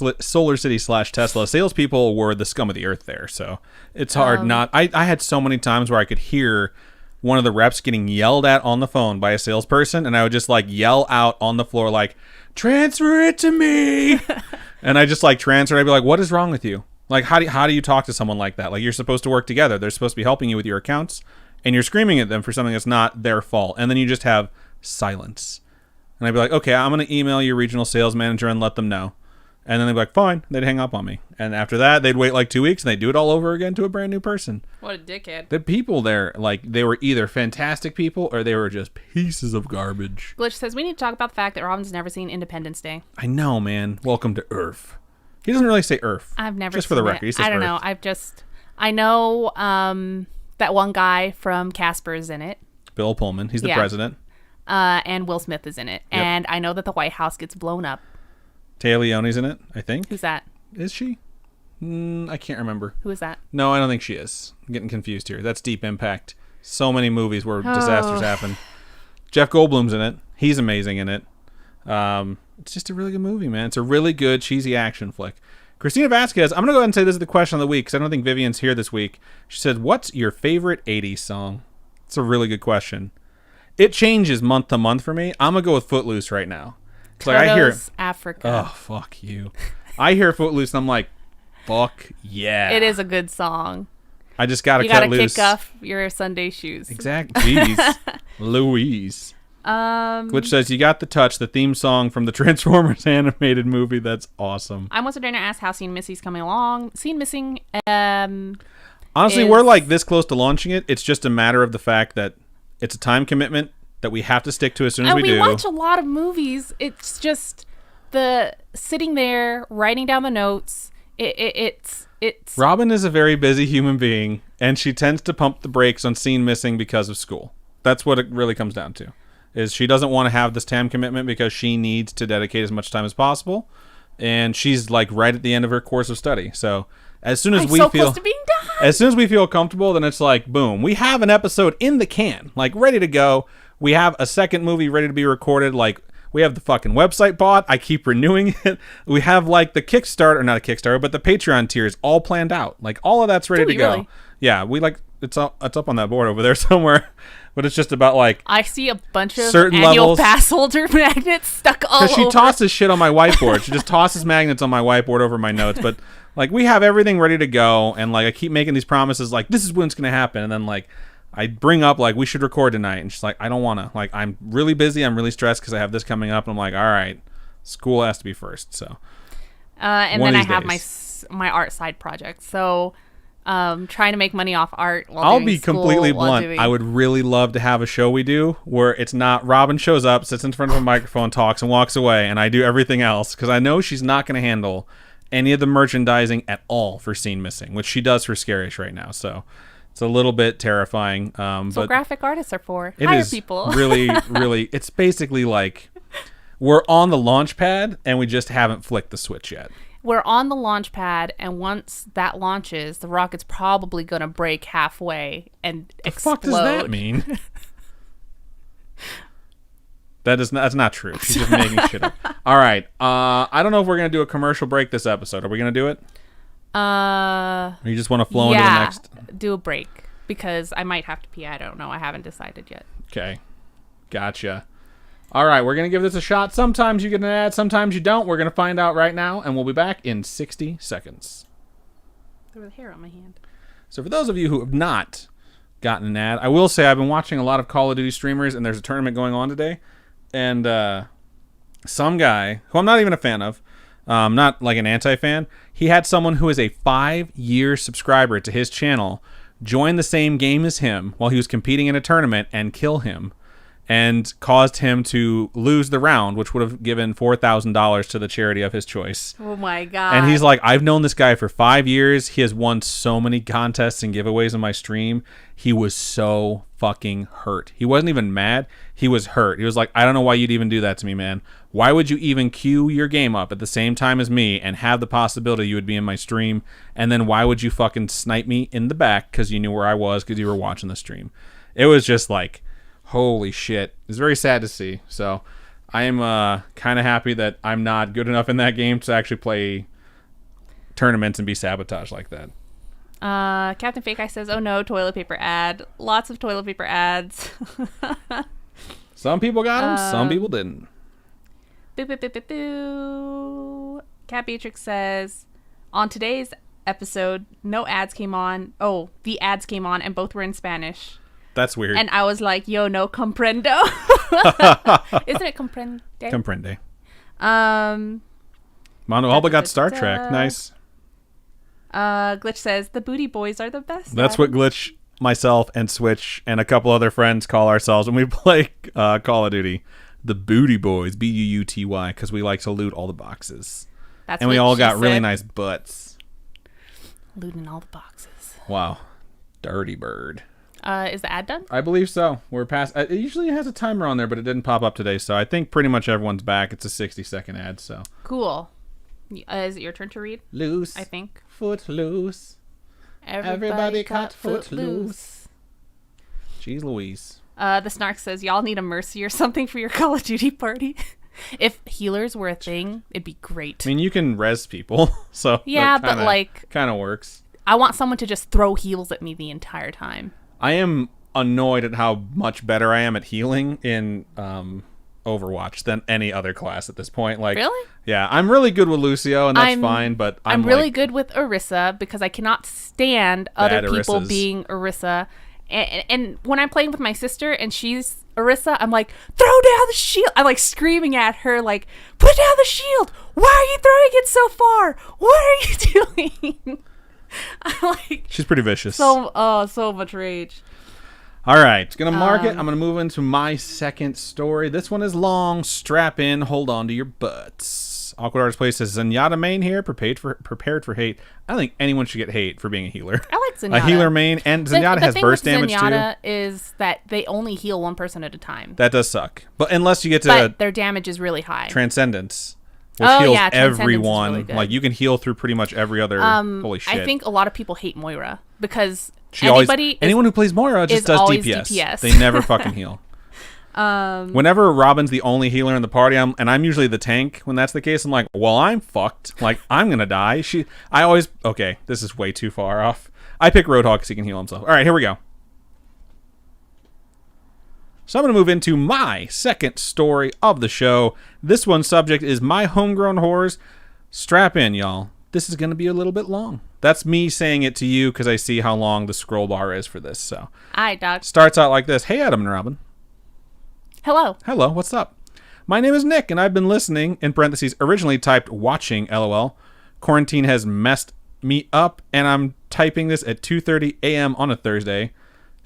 City / Tesla, salespeople were the scum of the earth there. So it's hard not. I had so many times where I could hear one of the reps getting yelled at on the phone by a salesperson, and I would just like yell out on the floor, like, transfer it to me. And I just like transfer. I'd be like, what is wrong with you? Like, how do you talk to someone like that? Like, you're supposed to work together. They're supposed to be helping you with your accounts. And you're screaming at them for something that's not their fault. And then you just have silence. And I'd be like, okay, I'm going to email your regional sales manager and let them know. And then they'd be like, fine. They'd hang up on me. And after that, they'd wait like 2 weeks and they'd do it all over again to a brand new person. What a dickhead. The people there, like, they were either fantastic people or they were just pieces of garbage. Glitch says, we need to talk about the fact that Robin's never seen Independence Day. I know, man. Welcome to Earth. He doesn't really say Earth. I've never just seen for the it. record. He says I don't Earth. know. I know that one guy from Casper is in it. Bill Pullman. He's the president. And Will Smith is in it. Yep. And I know that the White House gets blown up. Taya Leone's in it, I think. Who's that? Is she? I can't remember. Who is that? No, I don't think she is. I'm getting confused here. That's Deep Impact. So many movies where disasters happen. Jeff Goldblum's in it. He's amazing in it. It's just a really good movie, man. It's a really good, cheesy action flick. Christina Vasquez, I'm going to go ahead and say this is the question of the week because I don't think Vivian's here this week. She said, what's your favorite 80s song? It's a really good question. It changes month to month for me. I'm going to go with Footloose right now. It's like I hear Africa. Oh, fuck you. I hear Footloose and I'm like, fuck yeah. It is a good song. I just got to You cut got to loose. kick off your Sunday shoes. Exactly. Jeez. Louise. Which says, you got the touch, the theme song from the Transformers animated movie. That's awesome. I'm also trying to ask how Scene Missy's coming along. Scene Missing, honestly, we're like this close to launching it. It's just a matter of the fact that it's a time commitment that we have to stick to as soon as we do. We watch a lot of movies. It's just the sitting there, writing down the notes. It's Robin is a very busy human being, and she tends to pump the brakes on Scene Missing because of school. That's what it really comes down to. Is she doesn't want to have this time commitment because she needs to dedicate as much time as possible, and she's like right at the end of her course of study. So as soon as close to being done. As soon as we feel comfortable, then it's like boom, we have an episode in the can, like ready to go. We have a second movie ready to be recorded. Like we have the fucking website bought. I keep renewing it. We have like the Kickstarter, or not a Kickstarter, but the Patreon tiers all planned out. Like all of that's ready to go. Really? Yeah, we like it's up on that board over there somewhere. But it's just about like I see a bunch of certain annual levels. pass holder magnets stuck all over. Because she tosses shit on my whiteboard. She just tosses magnets on my whiteboard over my notes. But like we have everything ready to go, and like I keep making these promises, like this is when it's gonna happen, and then like I bring up like we should record tonight, and she's like, I don't wanna. Like I'm really busy. I'm really stressed because I have this coming up, and I'm like, all right, school has to be first. So. And then I have my art side project. So. Trying to make money off art while I'll doing be school, completely while blunt. I would really love to have a show we do where it's not Robin shows up, sits in front of a microphone, talks, and walks away, and I do everything else because I know she's not going to handle any of the merchandising at all for Scene Missing, which she does for Scaryish right now. So It's a little bit terrifying. So but graphic artists are for. it Hire is people. really, really, it's basically like we're on the launch pad and we just haven't flicked the switch yet. We're on the launch pad, and once that launches, the rocket's probably going to break halfway and explode. What the fuck does that mean? That's not true. She's just making shit up. All right. I don't know if we're going to do a commercial break this episode. Are we going to do it? Or you just want to flow into the next? Do a break, because I might have to pee. I don't know. I haven't decided yet. Okay. Gotcha. All right, we're going to give this a shot. Sometimes you get an ad, sometimes you don't. We're going to find out right now, and we'll be back in 60 seconds. There was hair on my hand. So for those of you who have not gotten an ad, I will say I've been watching a lot of Call of Duty streamers, and there's a tournament going on today. And some guy, who I'm not even a fan of, not like an anti-fan, he had someone who is a 5-year subscriber to his channel join the same game as him while he was competing in a tournament and kill him, and caused him to lose the round, which would have given $4,000 to the charity of his choice. Oh my God. And he's like, I've known this guy for 5 years. He has won so many contests and giveaways on my stream. He was so fucking hurt. He wasn't even mad. He was hurt. He was like, I don't know why you'd even do that to me, man. Why would you even queue your game up at the same time as me and have the possibility you would be in my stream? And then why would you fucking snipe me in the back because you knew where I was because you were watching the stream? It was just like, holy shit. It's very sad to see. So I am kind of happy that I'm not good enough in that game to actually play tournaments and be sabotaged like that. Captain Fake Eye says, oh no, toilet paper ad. Lots of toilet paper ads. Some people got them, some people didn't. Boo, boo, boo, boo, boo. Cat Beatrix says, on today's episode, no ads came on. Oh, the ads came on and both were in Spanish. That's weird. And I was like, yo, no comprendo. Isn't it comprende? Comprende. Manu Alba got Star Trek. Nice. Glitch says, the booty boys are the best. That's what Glitch, myself, and Switch, and a couple other friends call ourselves when we play Call of Duty. The booty boys, Bouty, because we like to loot all the boxes. And we all got really nice butts. Looting all the boxes. Wow. Dirty bird. Is the ad done? I believe so. We're past. It usually has a timer on there, but it didn't pop up today. So I think pretty much everyone's back. It's a 60-second ad. So cool. Is it your turn to read? Loose. I think. Foot loose. Everybody got foot loose. Jeez Louise. The Snark says, y'all need a Mercy or something for your Call of Duty party. If healers were a thing, it'd be great. I mean, you can res people. So yeah, but like, kind of works. I want someone to just throw heals at me the entire time. I am annoyed at how much better I am at healing in Overwatch than any other class at this point. Like, really? Yeah, I'm really good with Lucio, and that's fine, but I'm really good with Orisa because I cannot stand other people Orissas. being Orisa. And when I'm playing with my sister and she's Orisa, I'm like, throw down the shield. I'm like screaming at her, like, put down the shield. Why are you throwing it so far? What are you doing? I'm like, she's pretty vicious. So much rage. All right, gonna mark it. I'm gonna move into my second story. This one is long. Strap in. Hold on to your butts. Awkward Artist Place says Zenyatta main here. Prepared for hate. I don't think anyone should get hate for being a healer. I like Zenyatta. A healer main, and Zenyatta has burst damage too. Zenyatta is that they only heal one person at a time. That does suck. But unless you get to but their damage is really high. Transcendence. Which heals everyone. Really good. Like you can heal through pretty much every other. Holy shit! I think a lot of people hate Moira because anyone who plays Moira just does DPS. They never fucking heal. Whenever Robin's the only healer in the party, I'm usually the tank. When that's the case, I'm like, well, I'm fucked. Like I'm gonna die. Okay, this is way too far off. I pick Roadhog because he can heal himself. All right, here we go. So I'm going to move into my second story of the show. This one's subject is my homegrown horrors. Strap in, y'all. This is going to be a little bit long. That's me saying it to you because I see how long the scroll bar is for this. So, all right, dog. Starts out like this. Hey, Adam and Robin. Hello. Hello, what's up? My name is Nick, and I've been listening, in parentheses, originally typed watching, LOL. Quarantine has messed me up, and I'm typing this at 2:30 a.m. on a Thursday.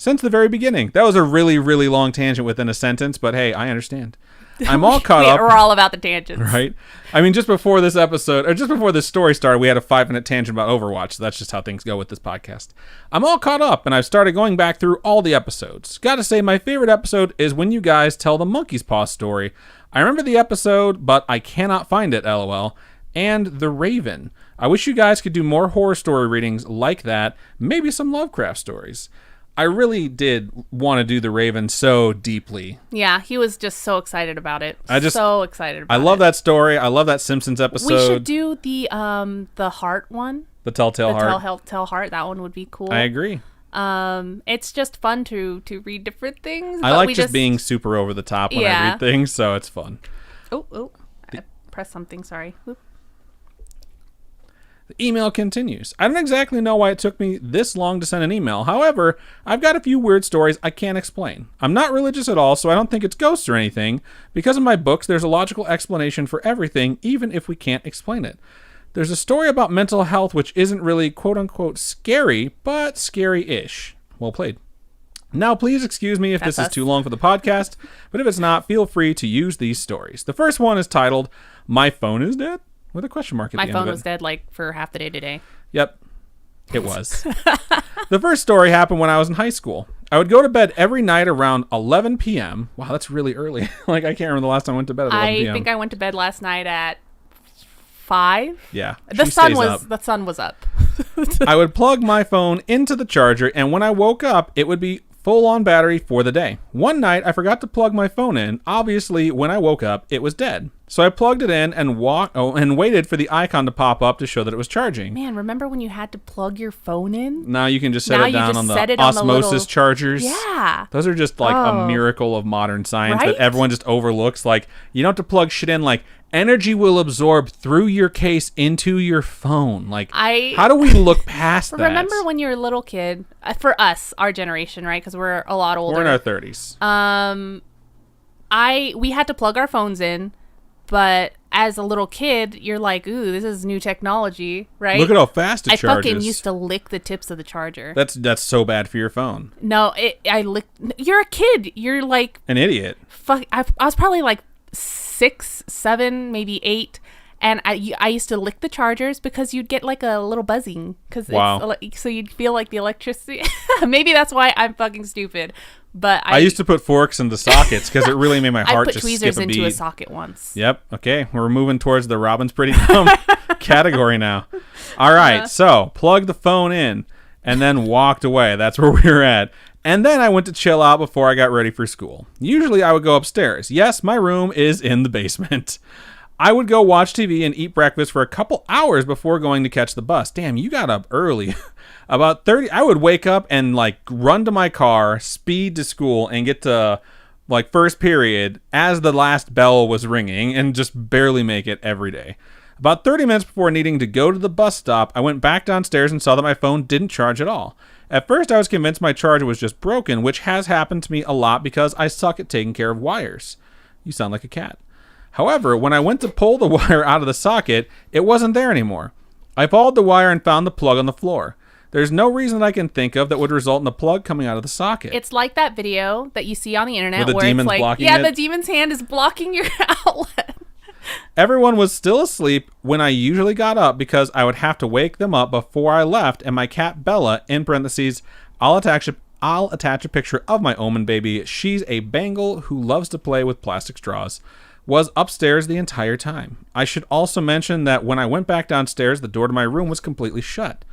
since the very beginning. That was a really, really long tangent within a sentence, but hey, I understand. I'm all caught up. We're all about the tangents. Right? I mean, just before this episode, or just before this story started, we had a 5-minute tangent about Overwatch, so that's just how things go with this podcast. I'm all caught up, and I've started going back through all the episodes. Gotta say, my favorite episode is when you guys tell the monkey's paw story. I remember the episode, but I cannot find it, lol. And The Raven. I wish you guys could do more horror story readings like that, maybe some Lovecraft stories. I really did want to do The Raven so deeply. Yeah, he was just so excited about it. So excited about it. I love that story. I love that Simpsons episode. We should do the heart one. The Telltale Heart. Telltale Heart. That one would be cool. I agree. It's just fun to read different things. I like just being super over the top when I read things, so it's fun. Oh, I pressed something. Sorry. Oop. The email continues. I don't exactly know why it took me this long to send an email. However, I've got a few weird stories I can't explain. I'm not religious at all, so I don't think it's ghosts or anything. Because of my books, there's a logical explanation for everything, even if we can't explain it. There's a story about mental health which isn't really quote-unquote scary, but scary-ish. Well played. Now, please excuse me if this is too long for the podcast, but if it's not, feel free to use these stories. The first one is titled, My Phone is Dead? With a question mark at the end of it. My phone was dead like for half the day today. Yep, it was. The first story happened when I was in high school. I would go to bed every night around 11 p.m. Wow, that's really early. Like, I can't remember the last time I went to bed at 11 p.m. I think I went to bed last night at 5. Yeah. The sun was up. I would plug my phone into the charger, and when I woke up, it would be full on battery for the day. One night, I forgot to plug my phone in. Obviously, when I woke up, it was dead. So I plugged it in and waited for the icon to pop up to show that it was charging. Man, remember when you had to plug your phone in? Now you can just set it down on the osmosis chargers. Yeah. Those are just like a miracle of modern science that everyone just overlooks. Like, you don't have to plug shit in. Like, energy will absorb through your case into your phone. Like, how do we look past that? Remember when you were a little kid? For us, our generation, right? Because we're a lot older. We're in our 30s. We had to plug our phones in, but as a little kid, you're like, ooh, this is new technology, right? Look at how fast it charges. I fucking used to lick the tips of the charger. That's so bad for your phone. No, I licked. You're a kid. You're like an idiot. Fuck. I was probably like 6, 7, maybe 8, and I used to lick the chargers because you'd get like a little buzzing so you'd feel like the electricity. Maybe that's why I'm fucking stupid. But I used to put forks in the sockets because it really made my heart just skip a beat. I put tweezers into a socket once. Yep. Okay. We're moving towards the Robin's Pretty Dumb category now. All right. So plug the phone in and then walked away. That's where we were at. And then I went to chill out before I got ready for school. Usually I would go upstairs. Yes, my room is in the basement. I would go watch TV and eat breakfast for a couple hours before going to catch the bus. Damn, you got up early. About 30, I would wake up and like run to my car, speed to school, and get to like first period as the last bell was ringing and just barely make it every day. About 30 minutes before needing to go to the bus stop, I went back downstairs and saw that my phone didn't charge at all. At first, I was convinced my charger was just broken, which has happened to me a lot because I suck at taking care of wires. You sound like a cat. However, when I went to pull the wire out of the socket, it wasn't there anymore. I followed the wire and found the plug on the floor. There's no reason that I can think of that would result in the plug coming out of the socket. It's like that video that you see on the internet where it's like, blocking it? The demon's hand is blocking your outlet. Everyone was still asleep when I usually got up because I would have to wake them up before I left, and my cat Bella, in parentheses, I'll attach a picture of my Omen baby. She's a Bengal who loves to play with plastic straws. Was upstairs the entire time. I should also mention that when I went back downstairs, the door to my room was completely shut.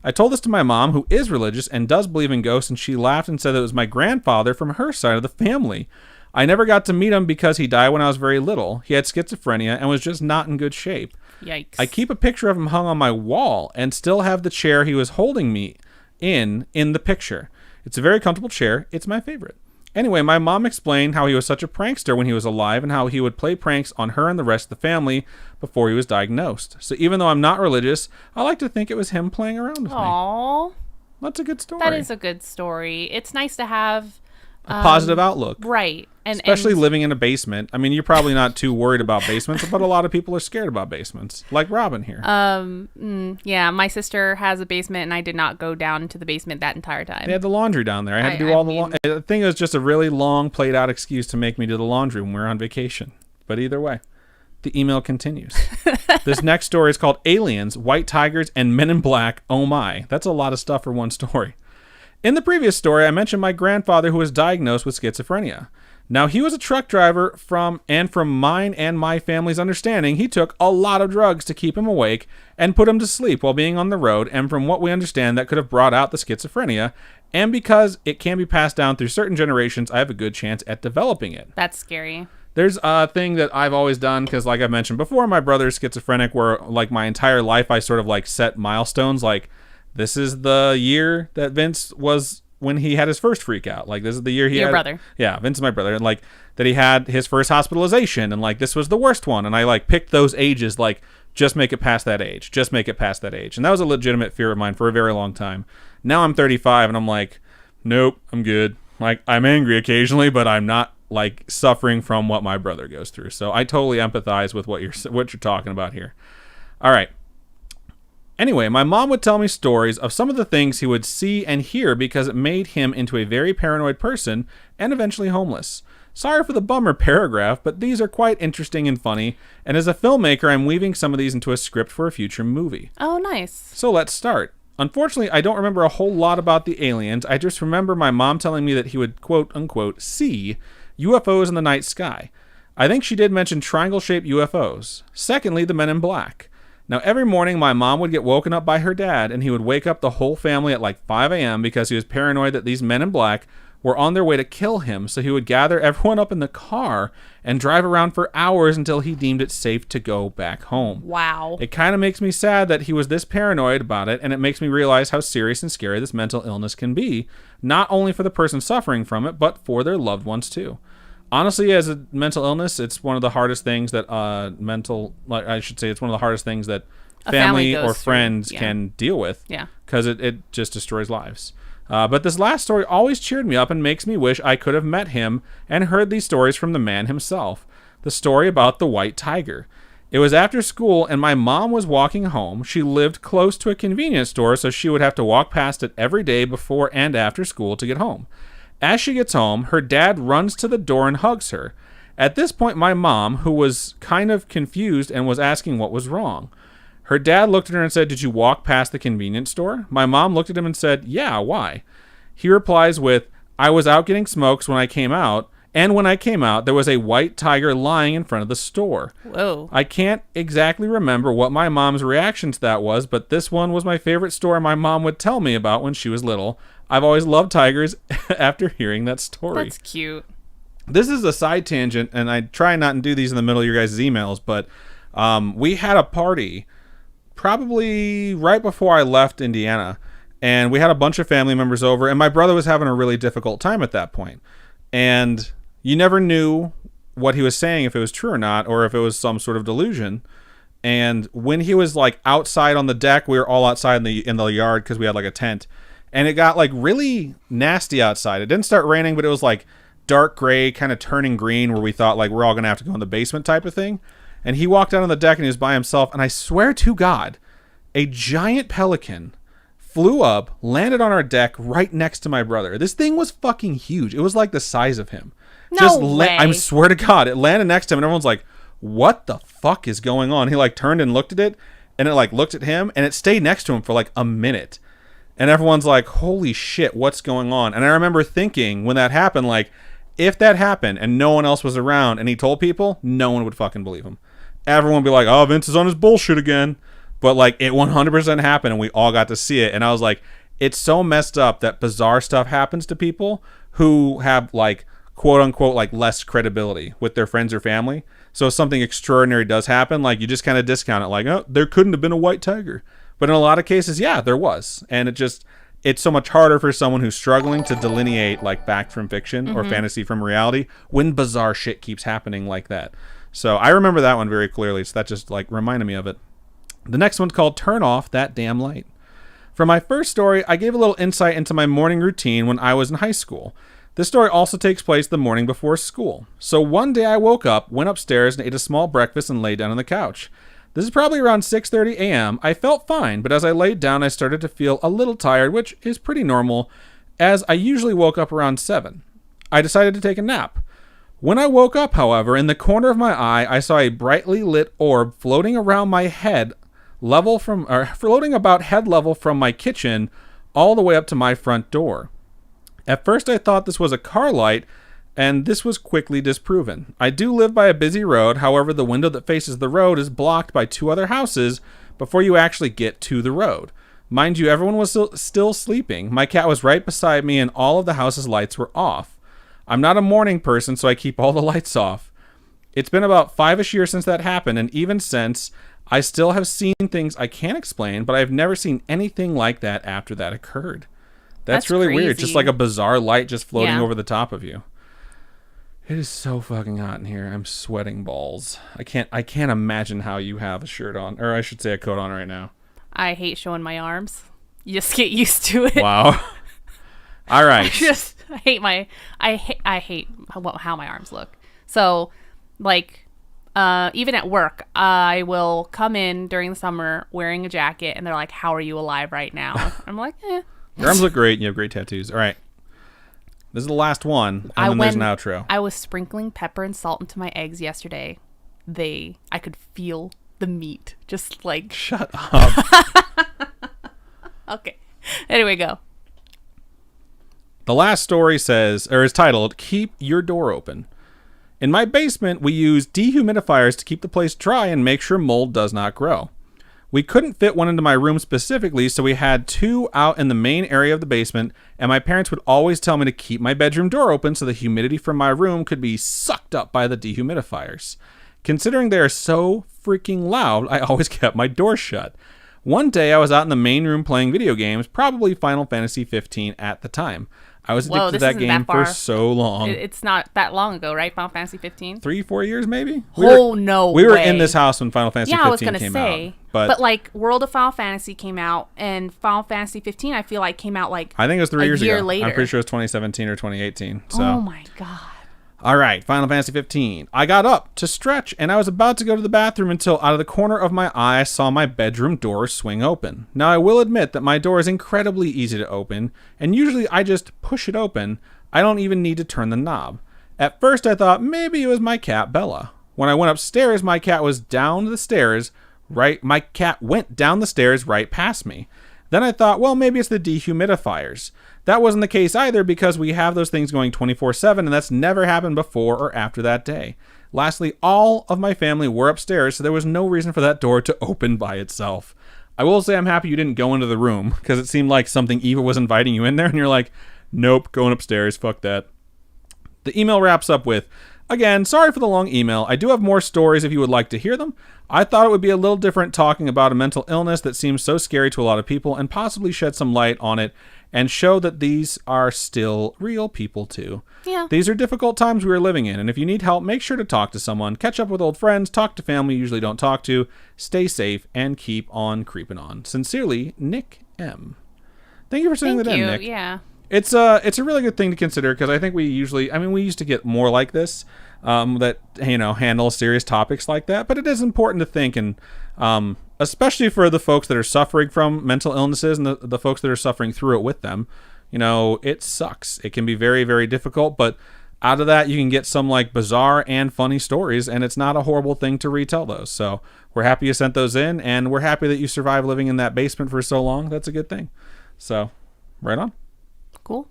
I told this to my mom, who is religious and does believe in ghosts, and she laughed and said it was my grandfather from her side of the family. I never got to meet him because he died when I was very little. He had schizophrenia and was just not in good shape. Yikes. I keep a picture of him hung on my wall and still have the chair he was holding me in the picture. It's a very comfortable chair. It's my favorite. Anyway, my mom explained how he was such a prankster when he was alive and how he would play pranks on her and the rest of the family before he was diagnosed. So even though I'm not religious, I like to think it was him playing around with me. Aww. That's a good story. That is a good story. It's nice to have a positive outlook. Right. Especially living in a basement. I mean, you're probably not too worried about basements, but a lot of people are scared about basements, like Robin here. Yeah, my sister has a basement, and I did not go down to the basement that entire time. They had the laundry down there. I had to do all the laundry. I think it was just a really long, played-out excuse to make me do the laundry when we were on vacation. But either way, the email continues. This next story is called Aliens, White Tigers, and Men in Black. Oh my. That's a lot of stuff for one story. In the previous story, I mentioned my grandfather who was diagnosed with schizophrenia. Now, he was a truck driver from mine and my family's understanding, he took a lot of drugs to keep him awake and put him to sleep while being on the road, and from what we understand, that could have brought out the schizophrenia, and because it can be passed down through certain generations, I have a good chance at developing it. That's scary. There's a thing that I've always done, because like I mentioned before, my brother's schizophrenic, where like my entire life I sort of like set milestones, like this is the year that Vince was when he had his first freak out. Like this is the year he Your had brother. Yeah, Vince is my brother. And like that he had his first hospitalization, and like this was the worst one. And I like picked those ages, like just make it past that age. Just make it past that age. And that was a legitimate fear of mine for a very long time. Now I'm 35 and I'm like, nope, I'm good. Like I'm angry occasionally, but I'm not like suffering from what my brother goes through. So I totally empathize with what you're talking about here. All right. Anyway, my mom would tell me stories of some of the things he would see and hear because it made him into a very paranoid person and eventually homeless. Sorry for the bummer paragraph, but these are quite interesting and funny, and as a filmmaker, I'm weaving some of these into a script for a future movie. Oh, nice. So let's start. Unfortunately, I don't remember a whole lot about the aliens. I just remember my mom telling me that he would, quote-unquote, see UFOs in the night sky. I think she did mention triangle-shaped UFOs. Secondly, the Men in Black. Now, every morning, my mom would get woken up by her dad, and he would wake up the whole family at like 5 a.m. because he was paranoid that these Men in Black were on their way to kill him, so he would gather everyone up in the car and drive around for hours until he deemed it safe to go back home. Wow. It kind of makes me sad that he was this paranoid about it, and it makes me realize how serious and scary this mental illness can be, not only for the person suffering from it, but for their loved ones too. Honestly, as a mental illness, it's one of the hardest things that it's one of the hardest things that family or friends can deal with. Yeah. Because it just destroys lives. But this last story always cheered me up and makes me wish I could have met him and heard these stories from the man himself. The story about the white tiger. It was after school and my mom was walking home. She lived close to a convenience store, so she would have to walk past it every day before and after school to get home. As she gets home, her dad runs to the door and hugs her. At this point, my mom, who was kind of confused and was asking what was wrong. Her dad looked at her and said, "Did you walk past the convenience store?" My mom looked at him and said, "Yeah, why?" He replies with, "I was out getting smokes when I came out, and when I came out, there was a white tiger lying in front of the store." Whoa. I can't exactly remember what my mom's reaction to that was, but this one was my favorite story my mom would tell me about when she was little. I've always loved tigers after hearing that story. That's cute. This is a side tangent, and I try not to do these in the middle of your guys' emails, but we had a party probably right before I left Indiana, and we had a bunch of family members over, and my brother was having a really difficult time at that point. And you never knew what he was saying, if it was true or not, or if it was some sort of delusion. And when he was like outside on the deck, we were all outside in the yard because we had like a tent. And it got like really nasty outside. It didn't start raining, but it was like dark gray, kind of turning green, where we thought like we're all going to have to go in the basement type of thing. And he walked out on the deck and he was by himself. And I swear to God, a giant pelican flew up, landed on our deck right next to my brother. This thing was fucking huge. It was like the size of him. No way. I swear to God, it landed next to him and everyone's like, what the fuck is going on? He like turned and looked at it, and it like looked at him, and it stayed next to him for like a minute. And everyone's like, holy shit, what's going on? And I remember thinking when that happened, like, if that happened and no one else was around and he told people, no one would fucking believe him. Everyone would be like, oh, Vince is on his bullshit again. But like, it 100% happened and we all got to see it. And I was like, it's so messed up that bizarre stuff happens to people who have like, quote unquote, like less credibility with their friends or family. So if something extraordinary does happen, like you just kind of discount it like, oh, there couldn't have been a white tiger. But in a lot of cases, yeah, there was. And it's so much harder for someone who's struggling to delineate like fact from fiction or fantasy from reality when bizarre shit keeps happening like that. So I remember that one very clearly. So that just like reminded me of it. The next one's called Turn Off That Damn Light. For my first story, I gave a little insight into my morning routine when I was in high school. This story also takes place the morning before school. So one day I woke up, went upstairs, and ate a small breakfast and lay down on the couch. This is probably around 6:30 a.m. I felt fine, but as I laid down, I started to feel a little tired, which is pretty normal, as I usually woke up around 7. I decided to take a nap. When I woke up, however, in the corner of my eye, I saw a brightly lit orb floating around my head, floating about head level from my kitchen all the way up to my front door. At first, I thought this was a car light, and this was quickly disproven. I do live by a busy road, however, the window that faces the road is blocked by 2 other houses before you actually get to the road. Mind you, everyone was still sleeping. My cat was right beside me, and all of the house's lights were off. I'm not a morning person, so I keep all the lights off. It's been about 5-ish years since that happened, and even since, I still have seen things I can't explain, but I've never seen anything like that after that occurred. That's really crazy. weird. Just like a bizarre light just floating over the top of you. It is so fucking hot in here. I'm sweating balls. I can't imagine how you have a shirt on, or I should say a coat on right now. I hate showing my arms. You just get used to it. Wow. All right. I hate how my arms look. So, like, even at work, I will come in during the summer wearing a jacket, and they're like, "How are you alive right now?" I'm like, "Eh." Your arms look great, and you have great tattoos. All right. This is the last one, and then there's an outro. I was sprinkling pepper and salt into my eggs yesterday. I could feel the meat. Just like... Shut up. Okay. Anyway, go. The last story is titled, Keep Your Door Open. In my basement, we use dehumidifiers to keep the place dry and make sure mold does not grow. We couldn't fit one into my room specifically, so we had 2 out in the main area of the basement, and my parents would always tell me to keep my bedroom door open so the humidity from my room could be sucked up by the dehumidifiers. Considering they are so freaking loud, I always kept my door shut. One day, I was out in the main room playing video games, probably Final Fantasy 15 at the time. I was addicted to that game for so long. It's not that long ago, right? Final Fantasy 15? 3-4 years, maybe? We were in this house when Final Fantasy 15 came out. Yeah, I was going to say. But like, World of Final Fantasy came out, and Final Fantasy 15, I feel like, came out like I think it was 3 years ago. Later. I'm pretty sure it was 2017 or 2018. So. Oh my God. All right, Final Fantasy 15. I got up to stretch, and I was about to go to the bathroom until out of the corner of my eye, I saw my bedroom door swing open. Now, I will admit that my door is incredibly easy to open, and usually I just push it open. I don't even need to turn the knob. At first, I thought maybe it was my cat, Bella. When I went upstairs, my cat was down the stairs, my cat went down the stairs right past me. Then I thought, well, maybe it's the dehumidifiers. That wasn't the case either because we have those things going 24/7, and that's never happened before or after that day. Lastly, all of my family were upstairs, so there was no reason for that door to open by itself. I will say I'm happy you didn't go into the room because it seemed like something evil was inviting you in there, and you're like, nope, going upstairs, fuck that. The email wraps up with, again, sorry for the long email. I do have more stories if you would like to hear them. I thought it would be a little different talking about a mental illness that seems so scary to a lot of people and possibly shed some light on it and show that these are still real people too. Yeah. These are difficult times we are living in, and if you need help, make sure to talk to someone, catch up with old friends, talk to family you usually don't talk to, stay safe, and keep on creeping on. Sincerely, Nick M. Thank you for sending that in, Nick. Yeah. It's a really good thing to consider because I think we used to get more like this that handle serious topics like that, but it is important to think, and especially for the folks that are suffering from mental illnesses and the folks that are suffering through it with them, it sucks. It can be very, very difficult, but out of that you can get some like bizarre and funny stories, and it's not a horrible thing to retell those. So we're happy you sent those in, and we're happy that you survived living in that basement for so long. That's a good thing. So right on. Cool.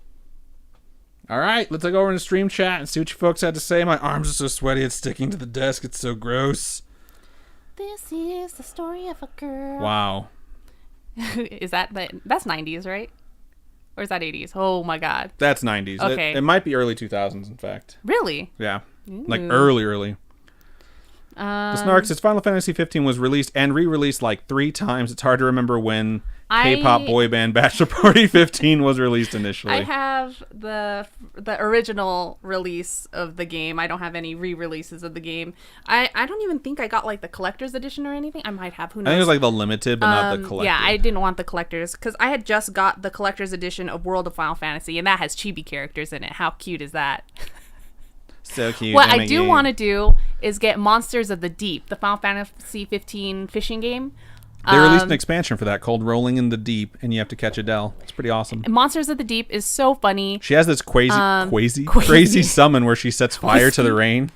All right, let's go over into stream chat and see what you folks had to say. My arms are so sweaty, it's sticking to the desk. It's so gross. This is the story of a girl. Wow. Is that's 90s, right? Or is that 80s? Oh my God. That's 90s. Okay. It might be early 2000s, in fact. Really? Yeah. Ooh. Like early. The Snark says Final Fantasy 15 was released and re-released like 3 times. It's hard to remember when K-pop boy band Bachelor Party 15 was released initially. I have the original release of the game. I don't have any re-releases of the game. I don't even think I got like the collector's edition or anything. I might have. Who knows? I think it was like the limited, but not the collector. Yeah, I didn't want the collector's because I had just got the collector's edition of World of Final Fantasy, and that has chibi characters in it. How cute is that? So cute. What I do want to do is get Monsters of the Deep, the Final Fantasy 15 fishing game. They released an expansion for that called Rolling in the Deep, and you have to catch Adele. It's pretty awesome. Monsters of the Deep is so funny. She has this crazy summon where she sets fire to the rain.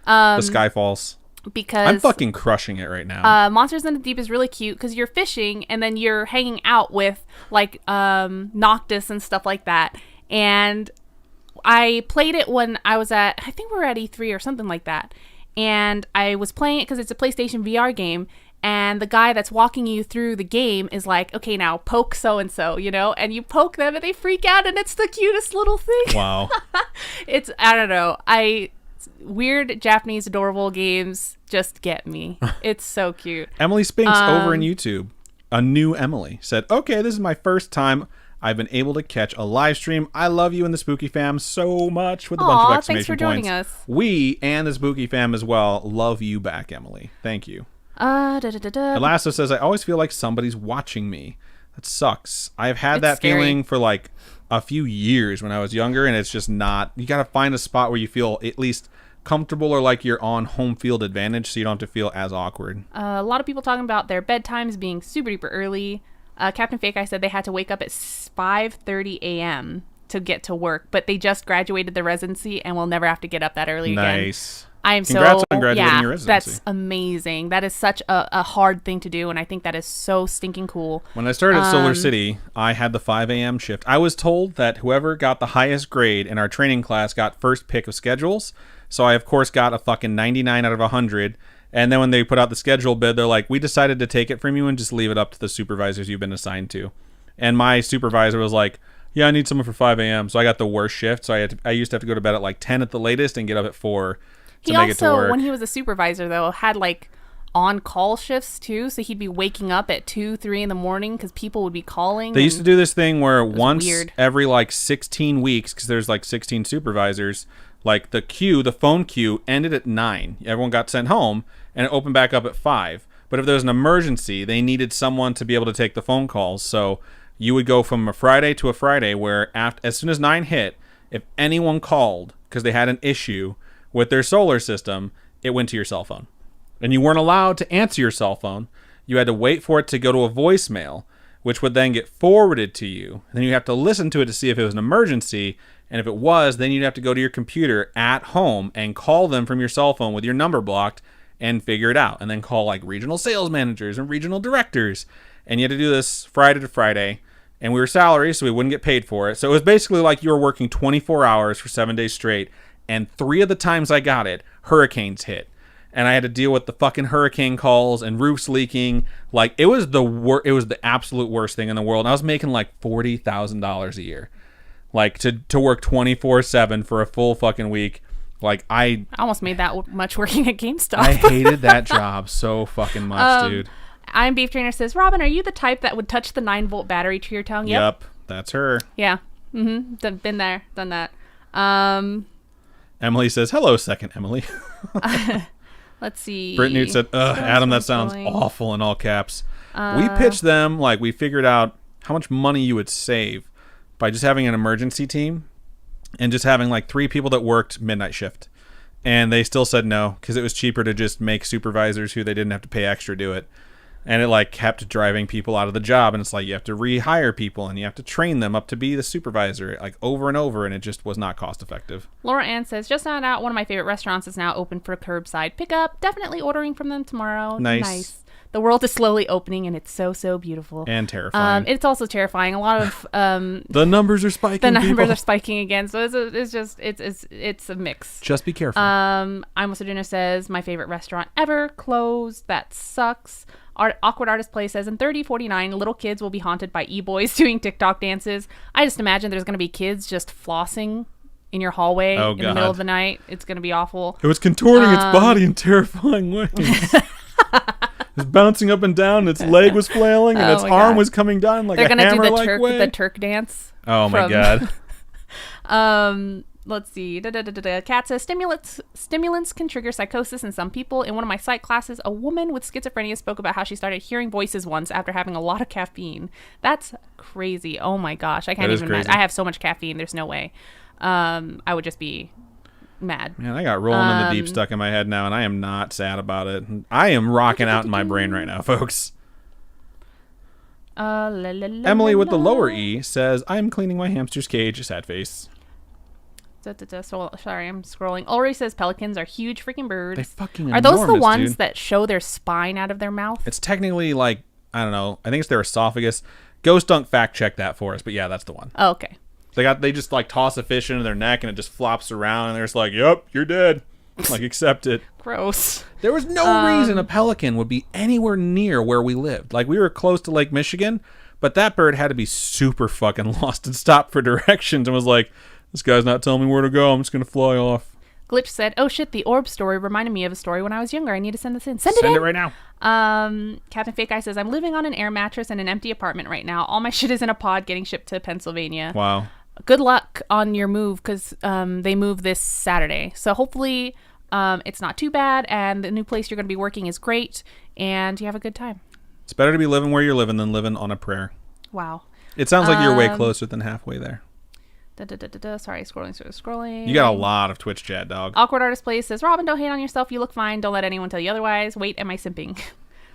The sky falls. Because I'm fucking crushing it right now. Monsters in the Deep is really cute because you're fishing and then you're hanging out with like Noctis and stuff like that. And I played it when I was I think we were at E3 or something like that. And I was playing it because it's a PlayStation VR game. And the guy that's walking you through the game is like, okay, now poke so-and-so, you know? And you poke them and they freak out and it's the cutest little thing. Wow. I don't know. Weird Japanese adorable games just get me. It's so cute. Emily Spinks over in YouTube, a new Emily, said, okay, this is my first time I've been able to catch a live stream. I love you and the Spooky Fam so much with a bunch of exclamation thanks for points. joining us. We and the Spooky Fam as well love you back, Emily. Thank you. Elasto says, I always feel like somebody's watching me. That sucks. I've had that scary. feeling for like a few years when I was younger, and it's just not. You got to find a spot where you feel at least comfortable or like you're on home field advantage so you don't have to feel as awkward. A lot of people talking about their bedtimes being super duper early. Captain Fake Eye said they had to wake up at 5:30 a.m. to get to work, but they just graduated their residency and will never have to get up that early again. Nice. Congrats on graduating your residency. That's amazing. That is such a hard thing to do, and I think that is so stinking cool. When I started at Solar City, I had the 5 a.m. shift. I was told that whoever got the highest grade in our training class got first pick of schedules, so I, of course, got a fucking 99 out of 100, and then when they put out the schedule bid, they're like, we decided to take it from you and just leave it up to the supervisors you've been assigned to. And my supervisor was like, yeah, I need someone for 5 a.m., so I got the worst shift, so I used to have to go to bed at like 10 at the latest and get up at 4. He also, when he was a supervisor, though, had like on-call shifts too, so he'd be waking up at 2, 3 in the morning because people would be calling. They used to do this thing where once every like 16 weeks, because there's like 16 supervisors, like the phone queue ended at 9. Everyone got sent home, and it opened back up at 5. But if there was an emergency, they needed someone to be able to take the phone calls. So you would go from a Friday to a Friday where as soon as 9 hit, if anyone called because they had an issue with their solar system, it went to your cell phone. And you weren't allowed to answer your cell phone. You had to wait for it to go to a voicemail, which would then get forwarded to you. And then you have to listen to it to see if it was an emergency. And if it was, then you'd have to go to your computer at home and call them from your cell phone with your number blocked and figure it out. And then call like regional sales managers and regional directors. And you had to do this Friday to Friday. And we were salary, so we wouldn't get paid for it. So it was basically like you were working 24 hours for 7 days straight. And 3 of the times I got it, hurricanes hit. And I had to deal with the fucking hurricane calls and roofs leaking. Like, it was the absolute worst thing in the world. And I was making like $40,000 a year. Like, to work 24/7 for a full fucking week. Like, I almost made that much working at GameStop. I hated that job so fucking much, dude. I'm Beef Trainer says, Robin, are you the type that would touch the 9-volt battery to your tongue? Yep, that's her. Yeah. Mm-hmm. Been there, done that. Emily says, hello, second Emily. Let's see. Britt Newt said, Adam, that sounds awful in all caps. We pitched them, like, we figured out how much money you would save by just having an emergency team and just having, like, 3 people that worked midnight shift. And they still said no, because it was cheaper to just make supervisors who they didn't have to pay extra do it. And it like kept driving people out of the job, and it's like you have to rehire people and you have to train them up to be the supervisor like over and over, and it just was not cost effective. Laura Ann says, just found out one of my favorite restaurants is now open for curbside pickup. Definitely ordering from them tomorrow. Nice. The world is slowly opening, and it's so, so beautiful. And terrifying. It's also terrifying. A lot of the numbers are spiking. The numbers are spiking again. So it's a mix. Just be careful. I'm also dinner says, my favorite restaurant ever closed. That sucks. Awkward Artist Play says, in 3049, little kids will be haunted by e-boys doing TikTok dances. I just imagine there's going to be kids just flossing in your hallway Oh, in the middle of the night. It's going to be awful. It was contorting its body in terrifying ways. It was bouncing up and down. Its leg was flailing, and its arm was coming down like a hammer-like way. The Turk dance. Oh my god. Let's see. Kat says stimulants can trigger psychosis in some people. In one of my psych classes, a woman with schizophrenia spoke about how she started hearing voices once after having a lot of caffeine. That's crazy. Oh my gosh, I can't even imagine. I have so much caffeine. There's no way. I would just be mad. Man, I got Rolling in the Deep stuck in my head now, and I am not sad about it. I am rocking out in my brain right now, folks. Emily with the lower E says, I'm cleaning my hamster's cage. Sad face. So, sorry, I'm scrolling. Ulrich says pelicans are huge freaking birds. They fucking are those the ones dude. That show their spine out of their mouth? It's technically like, I don't know. I think it's their esophagus. Ghost Dunk fact check that for us, but yeah, that's the one. Oh, okay. They just like toss a fish into their neck and it just flops around and they're just like, yep, you're dead. Like, accept it. Gross. There was no reason a pelican would be anywhere near where we lived. Like, we were close to Lake Michigan, but that bird had to be super fucking lost and stopped for directions and was like, this guy's not telling me where to go. I'm just going to fly off. Glitch said, oh shit, the orb story reminded me of a story when I was younger. I need to send this in. Send it right now. Captain Fake Eye says, I'm living on an air mattress in an empty apartment right now. All my shit is in a pod getting shipped to Pennsylvania. Wow. Good luck on your move because they move this Saturday. So hopefully it's not too bad and the new place you're going to be working is great and you have a good time. It's better to be living where you're living than living on a prayer. Wow. It sounds like you're way closer than halfway there. Sorry, scrolling. You got a lot of Twitch chat, dog. Awkward Artist Plays says, Robin, don't hate on yourself. You look fine. Don't let anyone tell you otherwise. Wait, am I simping?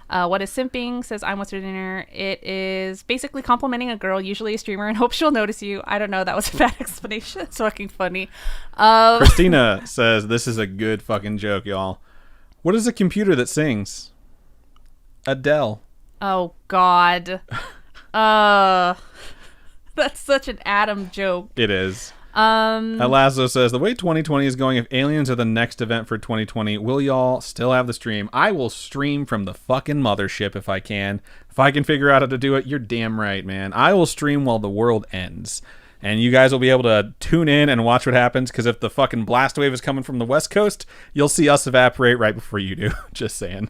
What is simping? Says, I'm what's for dinner. It is basically complimenting a girl, usually a streamer, and hope she'll notice you. I don't know. That was a bad explanation. It's fucking funny. Christina says, this is a good fucking joke, y'all. What is a computer that sings? Adele. Oh, God. That's such an Adam joke. It is. Lazo says, the way 2020 is going, if aliens are the next event for 2020, will y'all still have the stream? I will stream from the fucking mothership if I can. If I can figure out how to do it, you're damn right, man. I will stream while the world ends. And you guys will be able to tune in and watch what happens, because if the fucking blast wave is coming from the West Coast, you'll see us evaporate right before you do. Just saying.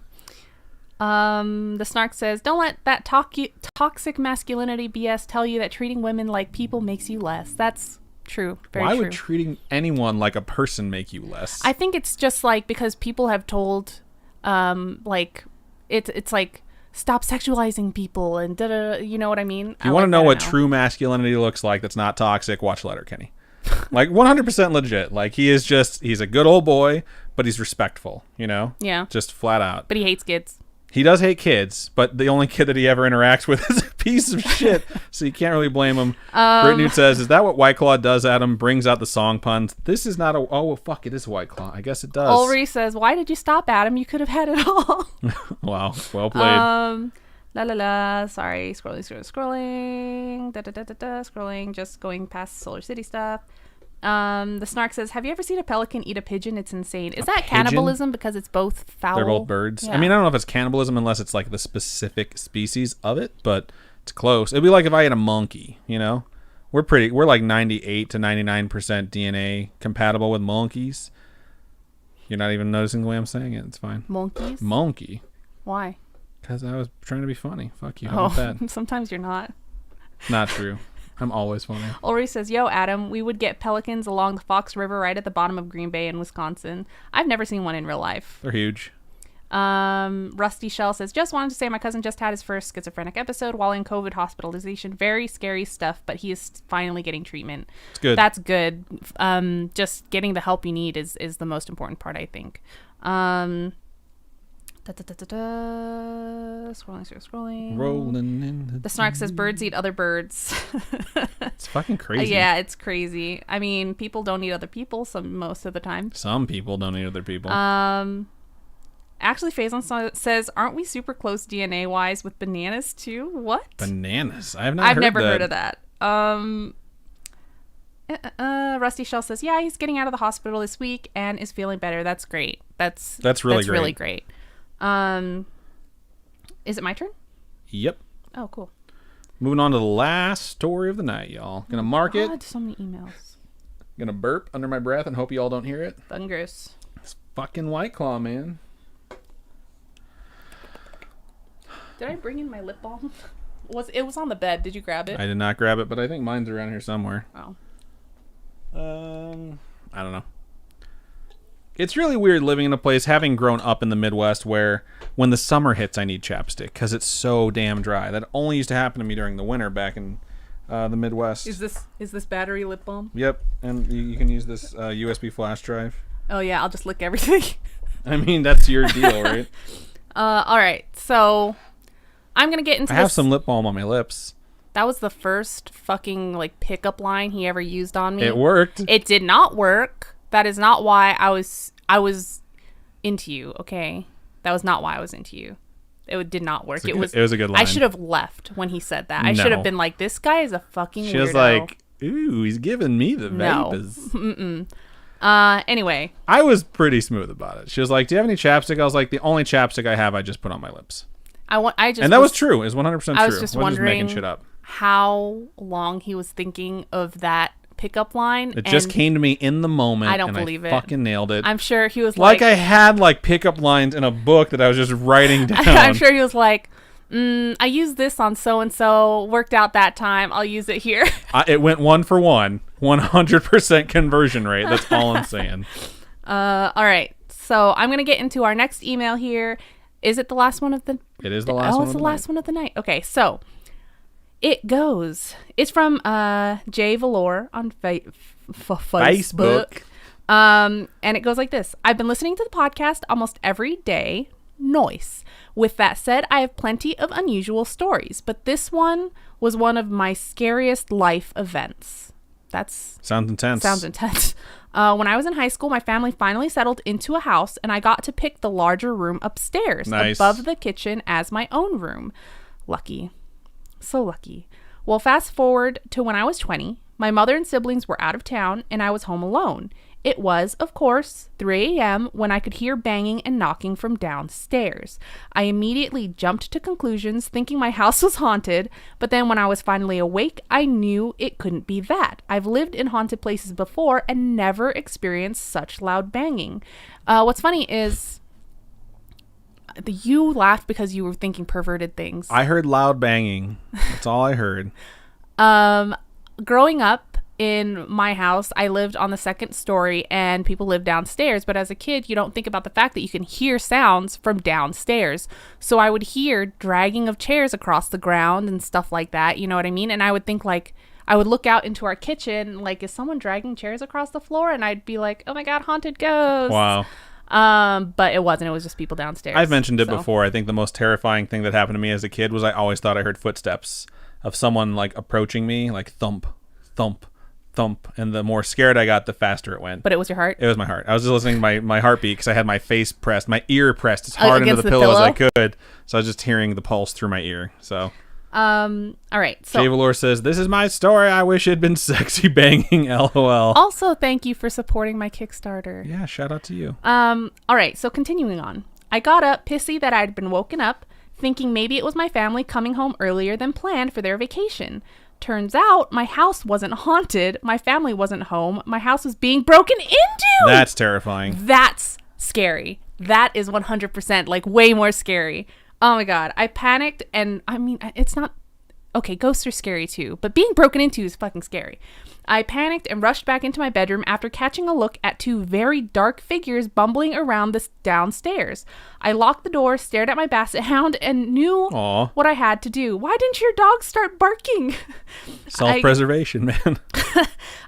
The Snark says, don't let that toxic masculinity BS tell you that treating women like people makes you less. That's true. Very true. Why would treating anyone like a person make you less? I think it's just like because people have told, like, it's like, stop sexualizing people and da-da, you know what I mean? If you want to know what true masculinity looks like that's not toxic, watch Letterkenny. Like, 100% legit. Like, he's a good old boy, but he's respectful, you know? Yeah. Just flat out. But he hates kids. He does hate kids, but the only kid that he ever interacts with is a piece of shit, so you can't really blame him. Brittany says, is that what White Claw does, Adam? Brings out the song puns. This is not a... Oh, fuck, it is White Claw. I guess it does. Ulrich says, why did you stop, Adam? You could have had it all. Wow, well played. Sorry, scrolling. Scrolling, just going past Solar City stuff. The Snark says, have you ever seen a pelican eat a pigeon? It's insane. Is that cannibalism because it's both fowl? They're both birds. Yeah. I mean, I don't know if it's cannibalism unless it's like the specific species of it, but it's close. It'd be like if I ate a monkey, you know? We're like 98 to 99% DNA compatible with monkeys. You're not even noticing the way I'm saying it. It's fine. Monkeys? Monkey. Why? Because I was trying to be funny. Fuck you. How about that? Sometimes you're not. Not true. I'm always funny. Ulrich says, yo, Adam, we would get pelicans along the Fox River right at the bottom of Green Bay in Wisconsin. I've never seen one in real life. They're huge. Rusty Shell says, just wanted to say my cousin just had his first schizophrenic episode while in COVID hospitalization. Very scary stuff, but he is finally getting treatment. It's good. That's good. Just getting the help you need is the most important part, I think. Scrolling. Rolling in the Snark says birds eat other birds. It's fucking crazy. Yeah, it's crazy. I mean, people don't eat other people most of the time. Some people don't eat other people. Actually, Faison says, aren't we super close DNA wise with bananas too? What? Bananas? I've never heard of that. Rusty Shell says, yeah, he's getting out of the hospital this week and is feeling better. That's great. That's really great. Is it my turn? Yep. Oh, cool. Moving on to the last story of the night, y'all. Gonna mark it. God, so many emails. Gonna burp under my breath and hope you all don't hear it. Fucking gross. It's fucking White Claw, man. Did I bring in my lip balm? It was on the bed. Did you grab it? I did not grab it, but I think mine's around here somewhere. Oh. I don't know. It's really weird living in a place, having grown up in the Midwest, where when the summer hits, I need chapstick because it's so damn dry. That only used to happen to me during the winter back in the Midwest. Is this battery lip balm? Yep, and you can use this USB flash drive. Oh yeah, I'll just lick everything. I mean, that's your deal, right? All right, so I'm gonna get into. I have some lip balm on my lips. That was the first fucking like pickup line he ever used on me. It worked. It did not work. That is not why I was into you. Okay, that was not why I was into you. It did not work. It was a good line. I should have left when he said that. I should have been like, this guy is a fucking weirdo. She was like, ooh, he's giving me the vapors. Anyway. I was pretty smooth about it. She was like, do you have any chapstick? I was like, the only chapstick I have, I just put on my lips. And that was true. It was 100% true. I was just wondering making shit up. How long he was thinking of that pickup line. It just came to me in the moment. I don't believe it. Fucking nailed it. I'm sure he was like... I had like pickup lines in a book that I was just writing down. I'm sure he was like, I used this on so-and-so, worked out that time, I'll use it here. It went 1 for 1. 100% conversion rate. That's all I'm saying. All right. So I'm going to get into our next email here. Is it the last one of the... It is the last one of the night. Oh, it's the last one of the night. Okay, so... It goes. It's from Jay Valor on Facebook. And it goes like this. I've been listening to the podcast almost every day. Nice. With that said, I have plenty of unusual stories, but this one was one of my scariest life events. Sounds intense. When I was in high school, my family finally settled into a house, and I got to pick the larger room upstairs above the kitchen as my own room. Lucky. So lucky. Well, fast forward to when I was 20, my mother and siblings were out of town and I was home alone. It was, of course, 3 a.m. when I could hear banging and knocking from downstairs. I immediately jumped to conclusions, thinking my house was haunted, but then when I was finally awake, I knew it couldn't be that. I've lived in haunted places before and never experienced such loud banging. What's funny is... You laughed because you were thinking perverted things. I heard loud banging. That's all I heard. Growing up in my house, I lived on the second story and people lived downstairs. But as a kid, you don't think about the fact that you can hear sounds from downstairs. So I would hear dragging of chairs across the ground and stuff like that. You know what I mean? And I would think like, I would look out into our kitchen, like, is someone dragging chairs across the floor? And I'd be like, oh my God, haunted ghosts. Wow. But it wasn't. It was just people downstairs. I've mentioned it before. I think the most terrifying thing that happened to me as a kid was I always thought I heard footsteps of someone like approaching me, like thump, thump, thump. And the more scared I got, the faster it went. But it was your heart? It was my heart. I was just listening to my heartbeat because I had my face pressed, my ear pressed as hard into the pillow as I could. So I was just hearing the pulse through my ear. So... all right. So Jay Valor says, this is my story. I wish it'd been sexy banging. LOL. Also, thank you for supporting my Kickstarter. Yeah, shout out to you. All right. So continuing on. I got up pissy that I'd been woken up, thinking maybe it was my family coming home earlier than planned for their vacation. Turns out my house wasn't haunted. My family wasn't home. My house was being broken into. That's terrifying. That's scary. That is 100% like way more scary. Oh my God. I panicked and I mean, it's not... Okay, ghosts are scary too, but being broken into is fucking scary. I panicked and rushed back into my bedroom after catching a look at 2 very dark figures bumbling around the downstairs. I locked the door, stared at my basset hound, and knew what I had to do. Why didn't your dog start barking? Self-preservation, man.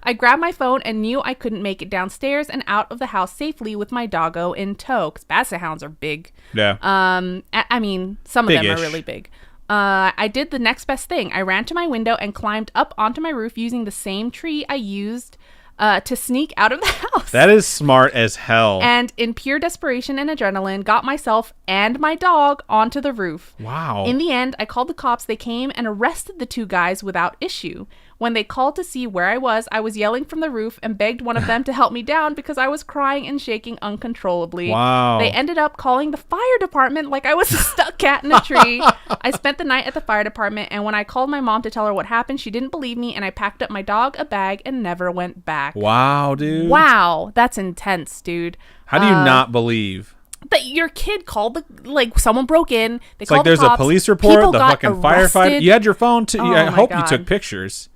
I grabbed my phone and knew I couldn't make it downstairs and out of the house safely with my doggo in tow, because basset hounds are big. Yeah. I mean, some of them are really big. I did the next best thing. I ran to my window and climbed up onto my roof using the same tree I used to sneak out of the house. That is smart as hell. And in pure desperation and adrenaline, got myself and my dog onto the roof. Wow. In the end, I called the cops. They came and arrested the 2 guys without issue. When they called to see where I was yelling from the roof and begged one of them to help me down because I was crying and shaking uncontrollably. Wow. They ended up calling the fire department like I was a stuck cat in a tree. I spent the night at the fire department, and when I called my mom to tell her what happened, she didn't believe me, and I packed up my dog, a bag, and never went back. Wow, dude. Wow. That's intense, dude. How do you not believe? That your kid called someone broke in. They It's called like there's the cops. a police report, People the got fucking arrested. firefighter. You had your phone too. Oh I my hope God. you took pictures.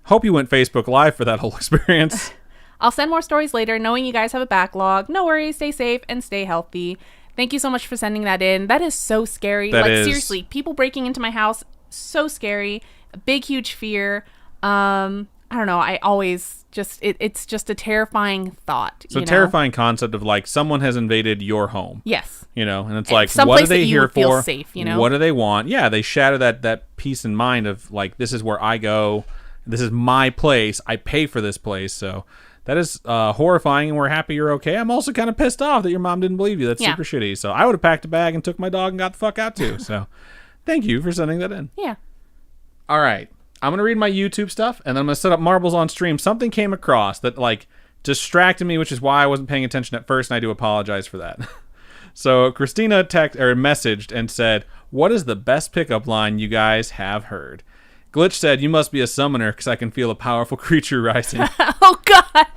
Hope you went Facebook Live for that whole experience. I'll send more stories later, knowing you guys have a backlog. No worries. Stay safe and stay healthy. Thank you so much for sending that in. That is so scary. That is. Seriously, people breaking into my house, so scary. A big, huge fear. I don't know. I always just, it's just a terrifying thought. It's a terrifying concept of like someone has invaded your home. Yes. You know, and it's like, some what are place they that you here would feel for? safe, you know? What do they want? Yeah, they shatter that peace in mind of like, this is where I go. This is my place. I pay for this place. So that is horrifying, and we're happy you're okay. I'm also kind of pissed off that your mom didn't believe you. That's super shitty. So I would have packed a bag and took my dog and got the fuck out too. So thank you for sending that in. Yeah. All right. I'm going to read my YouTube stuff, and then I'm going to set up marbles on stream. Something came across that, like, distracted me, which is why I wasn't paying attention at first, and I do apologize for that. So Christina messaged and said, what is the best pickup line you guys have heard? Glitch said, you must be a summoner because I can feel a powerful creature rising. Oh, God.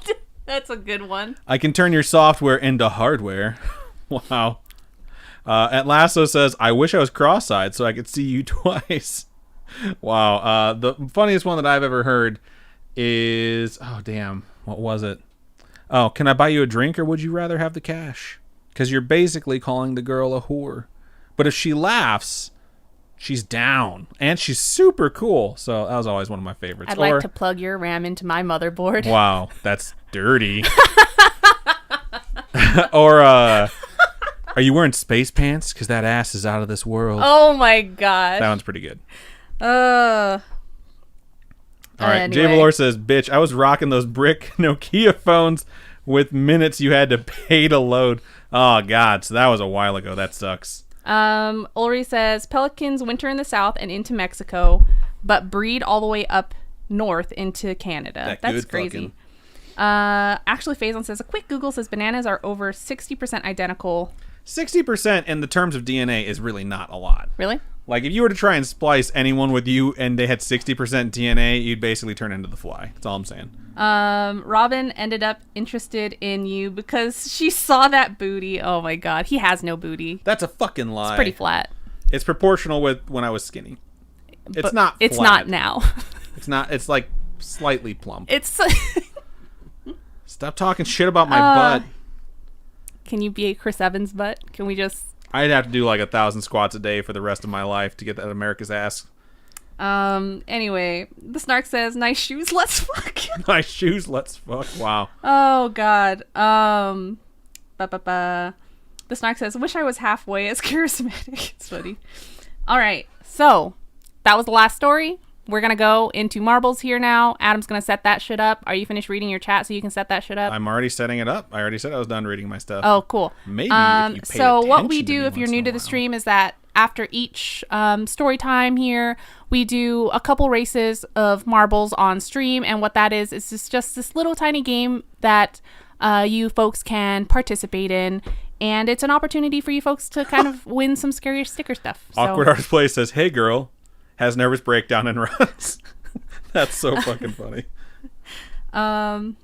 That's a good one. I can turn your software into hardware. Wow. Atlasso says, I wish I was cross-eyed so I could see you twice. Wow. The funniest one that I've ever heard is, oh, damn. What was it? Oh, can I buy you a drink or would you rather have the cash? Because you're basically calling the girl a whore. But if she laughs, she's down. And she's super cool. So that was always one of my favorites. I'd like to plug your RAM into my motherboard. Wow. That's dirty. Or, are you wearing space pants? Because that ass is out of this world. Oh, my gosh. That one's pretty good. All right, anyway. Jay Valor says, bitch, I was rocking those brick Nokia phones with minutes you had to pay to load. Oh, God, so that was a while ago. That sucks. Ulri says, pelicans winter in the south and into Mexico, but breed all the way up north into Canada. That's crazy. Actually, Faison says, a quick Google says bananas are over 60% identical. 60% in the terms of DNA is really not a lot. Really? Like, if you were to try and splice anyone with you and they had 60% DNA, you'd basically turn into the Fly. That's all I'm saying. Robin ended up interested in you because she saw that booty. Oh, my God. He has no booty. That's a fucking lie. It's pretty flat. It's proportional with when I was skinny. It's not flat. It's not now. It's not. It's like slightly plump. It's... Stop talking shit about my butt. Can you be Chris Evans' butt? Can we just... I'd have to do like 1,000 squats a day for the rest of my life to get that America's ass. Anyway, the Snark says, nice shoes, let's fuck. Nice shoes, let's fuck. Wow. Oh, God. The Snark says, wish I was halfway as charismatic. It's funny. All right. So, that was the last story. We're going to go into marbles here now. Adam's going to set that shit up. Are you finished reading your chat so you can set that shit up? I'm already setting it up. I already said I was done reading my stuff. Oh, cool. Maybe if you paid so what we attention to do me if you're once new in a to the while. stream is that after each story time here, we do a couple races of marbles on stream. And what that is just this little tiny game that you folks can participate in. And it's an opportunity for you folks to kind of win some Scaryish sticker stuff. So. Awkward Artist Play says, hey girl, has nervous breakdown and runs. That's so fucking funny. The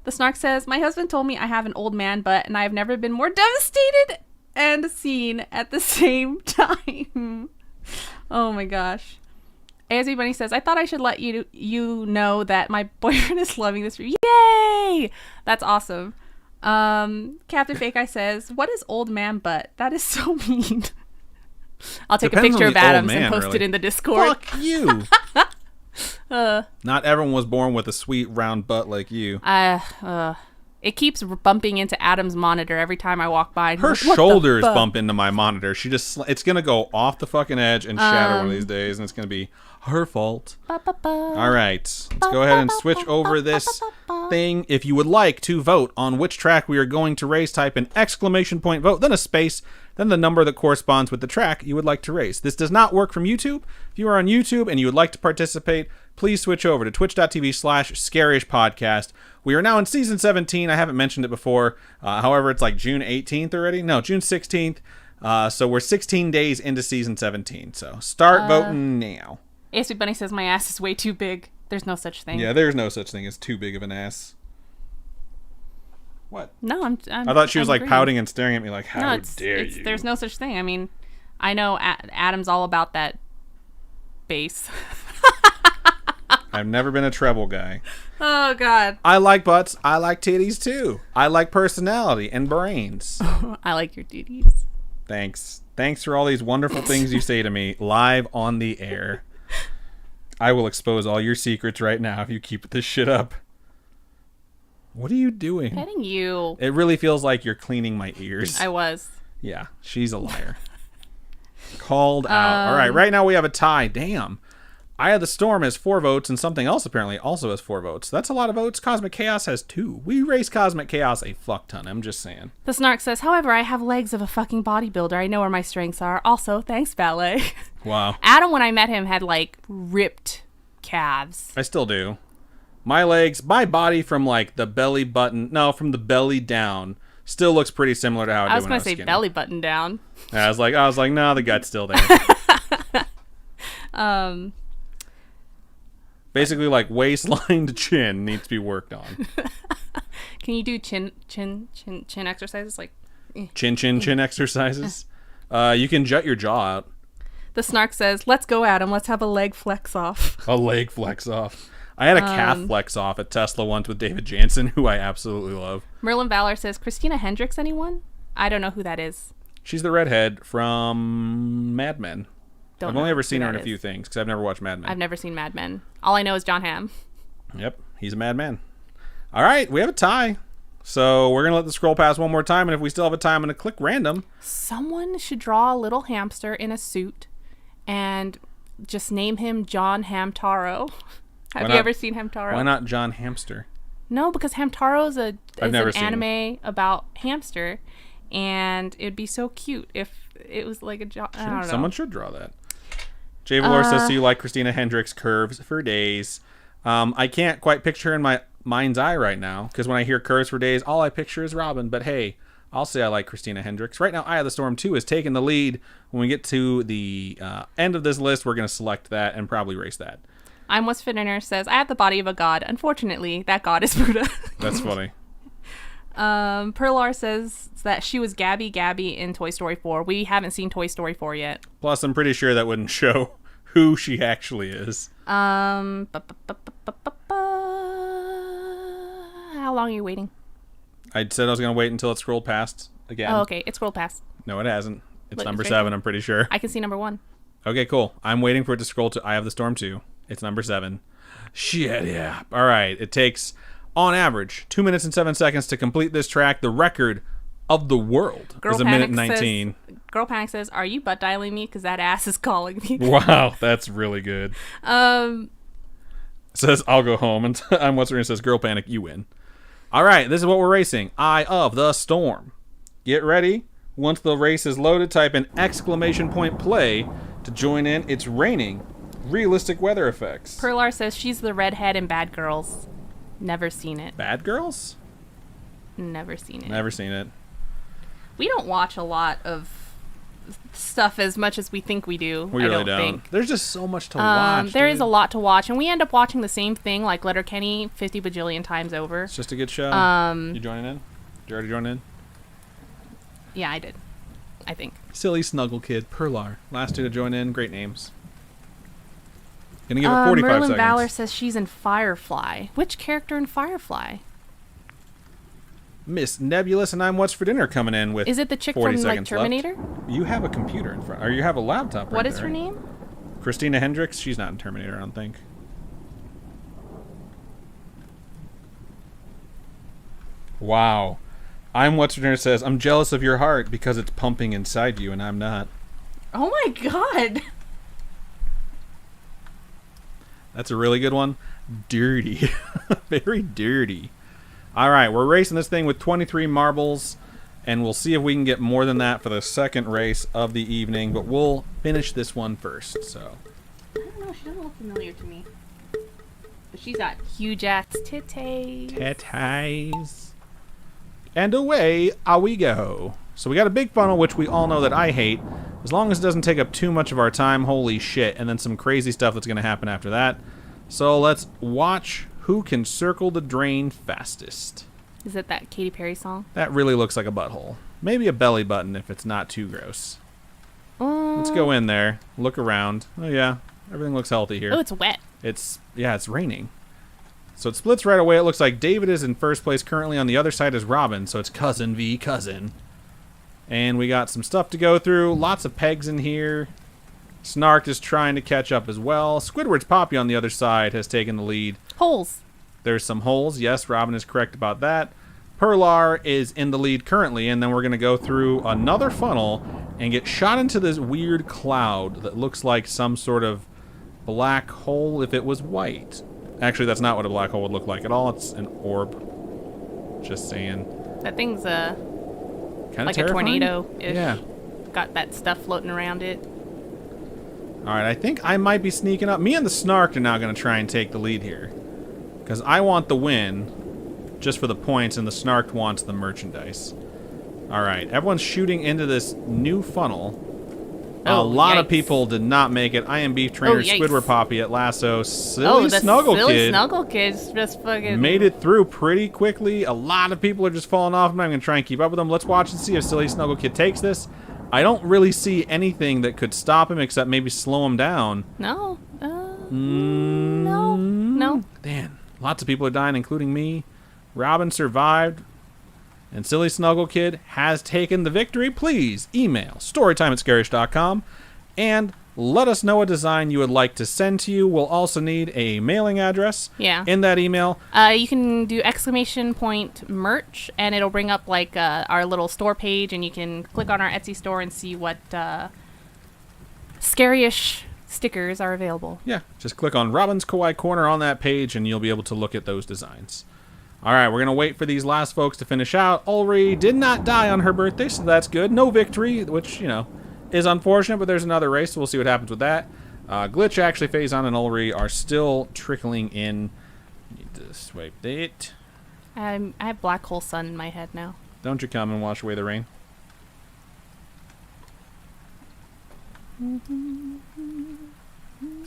Snark says, my husband told me I have an old man butt and I have never been more devastated and seen at the same time. Oh my gosh. ASB Bunny says, I thought I should let you know that my boyfriend is loving this. Yay! That's awesome. Captain Fake Eye says, what is old man butt? That is so mean. I'll take Depends a picture on of the old Adams man, and post really. it in the Discord. Fuck you. Not everyone was born with a sweet round butt like you. It keeps bumping into Adam's monitor every time I walk by. Her Like, what the shoulders fuck? bump into my monitor. It's gonna go off the fucking edge and shatter one of these days, and it's gonna be her fault. Ba-ba-ba. All right, let's go ahead and switch over this thing. If you would like to vote on which track we are going to race, type in exclamation point vote, then a space, then the number that corresponds with the track you would like to race. This does not work from YouTube. If you are on YouTube and you would like to participate, please switch over to twitch.tv/Scaryish Podcast. We are now in season 17. I haven't mentioned it before. However, it's like June 18th already. No, June 16th. So we're 16 days into season 17. So start voting now. ASB Bunny says my ass is way too big. There's no such thing. Yeah, there's no such thing as too big of an ass. What? No, I thought she was like agreeing. pouting and staring at me like, how dare you? you? There's no such thing. I mean, I know Adam's all about that bass. I've never been a treble guy. Oh, God. I like butts. I like titties, too. I like personality and brains. I like your duties. Thanks. Thanks for all these wonderful things you say to me live on the air. I will expose all your secrets right now if you keep this shit up. What are you doing? Petting you. It really feels like you're cleaning my ears. I was. Yeah, she's a liar. Called out. All right, right now we have a tie. Damn. Eye of the Storm has 4 votes, and something else apparently also has 4 votes. That's a lot of votes. Cosmic Chaos has 2. We race Cosmic Chaos a fuck ton. I'm just saying. The Snark says, however, I have legs of a fucking bodybuilder. I know where my strengths are. Also, thanks, Ballet. Wow. Adam, when I met him, had, like, ripped calves. I still do. My legs, my body from, like, the belly button, no, from the belly down, still looks pretty similar to how I was going to say skinny. belly button down. Yeah, I was like, no, the gut's still there. Basically, like, waistline to chin needs to be worked on. Can you do chin exercises? Like Chin exercises? You can jut your jaw out. The Snark says, let's go, Adam. Let's have a leg flex off. A leg flex off. I had a calf flex off at Tesla once with David Jansen, who I absolutely love. Merlin Valor says, Christina Hendricks, anyone? I don't know who that is. She's the redhead from Mad Men. I've only ever seen her in a few things because I've never watched Mad Men. I've never seen Mad Men. All I know is John Hamm. Yep, he's a madman. All right, we have a tie. So we're going to let the scroll pass one more time, and if we still have a tie, I'm going to click random. Someone should draw a little hamster in a suit and just name him John Hamtaro. Have you ever seen Hamtaro? Why not John Hamster? No, because Hamtaro is an anime about hamster, and it'd be so cute if it was like a John. I don't know. Someone should draw that. Jay Valor says, so you like Christina Hendricks curves for days. I can't quite picture her in my mind's eye right now, because when I hear curves for days, all I picture is Robin. But hey, I'll say I like Christina Hendricks. Right now, Eye of the Storm 2 is taking the lead. When we get to the end of this list, we're going to select that and probably race that. I'm What's Fitiner says, I have the body of a god. Unfortunately, that god is Buddha. That's funny. Perlar says that she was Gabby in Toy Story 4. We haven't seen Toy Story 4 yet. Plus, I'm pretty sure that wouldn't show who she actually is. How long are you waiting? I said I was going to wait until it scrolled past again. Oh, okay. It scrolled past. No, it hasn't. It's Look, number it's 7, right I'm pretty sure. I can see number 1. Okay, cool. I'm waiting for it to scroll to Eye of the Storm 2. It's number 7. Shit, yeah. All right. It takes, on average, 2 minutes and 7 seconds to complete this track. The record of the world is 1 minute and 19. Girl Panic says, are you butt dialing me? Because that ass is calling me. Wow, that's really good. Says, I'll go home. And I'm What's Her Name says, Girl Panic, you win. All right, this is what we're racing. Eye of the Storm. Get ready. Once the race is loaded, type in exclamation point play to join in. It's raining realistic weather effects. Perlar says she's the redhead in Bad Girls. Never seen it. Bad Girls? Never seen it. Never seen it. We don't watch a lot of stuff as much as we think we do. We really don't. Think. There's just so much to watch. There is a lot to watch, and we end up watching the same thing like Letterkenny 50 bajillion times over. It's just a good show. You joining in? Did you already join in? Yeah, I did. I think. Silly Snuggle Kid, Perlar. Last 2 to join in. Great names. Gonna give it 45 Merlin seconds. Valor says she's in Firefly. Which character in Firefly? Miss Nebulous and I'm What's for Dinner coming in with 40 seconds Is it the chick from like Terminator? Left. You have a computer in front, or you have a laptop. What is her name? Christina Hendricks. She's not in Terminator, I don't think. Wow. I'm What's for Dinner says, I'm jealous of your heart because it's pumping inside you and I'm not. Oh my god. That's a really good one. Dirty. Very dirty. All right, we're racing this thing with 23 marbles, and we'll see if we can get more than that for the second race of the evening, but we'll finish this one first. So I don't know. She doesn't look familiar to me. But she's got huge-ass titties. Titties. And away we go. So we got a big funnel, which we all know that I hate. As long as it doesn't take up too much of our time, holy shit. And then some crazy stuff that's going to happen after that. So let's watch who can circle the drain fastest. Is it that Katy Perry song? That really looks like a butthole. Maybe a belly button if it's not too gross. Let's go in there. Look around. Oh, yeah. Everything looks healthy here. Oh, it's wet. It's raining. So it splits right away. It looks like David is in first place currently. On the other side is Robin. So it's cousin v. cousin. And we got some stuff to go through. Lots of pegs in here. Snark is trying to catch up as well. Squidward's Poppy on the other side has taken the lead. Holes. There's some holes. Yes, Robin is correct about that. Perlar is in the lead currently, and then we're going to go through another funnel and get shot into this weird cloud that looks like some sort of black hole if it was white. Actually, that's not what a black hole would look like at all. It's an orb. Just saying. That thing's Kinda like terrifying? a tornado-ish. Yeah. Got that stuff floating around it. All right, I think I might be sneaking up. Me and the Snark are now going to try and take the lead here. Because I want the win just for the points, and the Snark wants the merchandise. All right, everyone's shooting into this new funnel. A lot of people did not make it. I am Beef Trainer, Squidward Poppy at Lasso. Silly Snuggle Kid. Snuggle Kid's just fucking... made it through pretty quickly. A lot of people are just falling off. I'm not going to try and keep up with them. Let's watch and see if Silly Snuggle Kid takes this. I don't really see anything that could stop him except maybe slow him down. No. No. Dan, lots of people are dying, including me. Robin survived. And Silly Snuggle Kid has taken the victory. Please email storytime@scaryish.com and let us know a design you would like to send to you. We'll also need a mailing address in that email. You can do !merch, and it'll bring up like our little store page, and you can click on our Etsy store and see what Scaryish stickers are available. Yeah, just click on Robin's Kawaii Corner on that page, and you'll be able to look at those designs. All right, we're going to wait for these last folks to finish out. Ulri did not die on her birthday, so that's good. No victory, which, is unfortunate, but there's another race, so we'll see what happens with that. Glitch, actually, Phazon, and Ulri are still trickling in. Need to swipe it. I have Black Hole Sun in my head now. Don't you come and wash away the rain.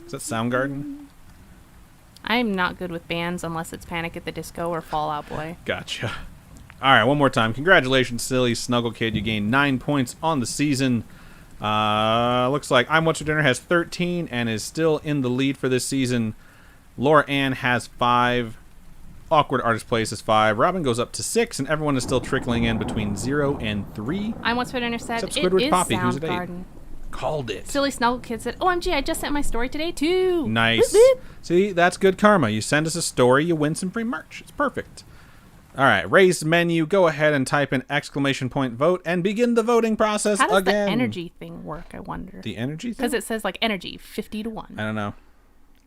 Is that Soundgarden? I'm not good with bands unless it's Panic at the Disco or Fall Out Boy. Gotcha. All right, one more time. Congratulations, Silly Snuggle Kid. You gained 9 points on the season. Looks like I'm What's for Dinner has 13 and is still in the lead for this season. Laura Ann has 5. Awkward Artist Place is 5. Robin goes up to 6, and everyone is still trickling in between 0 and 3. I'm What's for Dinner said Except it Squidward is Poppy, who's at 8. Soundgarden. Called it. Silly Snuggle Kid said, OMG, I just sent my story today, too. Nice. Whoop, whoop. See, that's good karma. You send us a story, you win some free merch. It's perfect. All right, raise menu. Go ahead and type in !vote and begin the voting process again. How does the energy thing work, I wonder? The energy thing? Because it says, like, energy, 50 to 1. I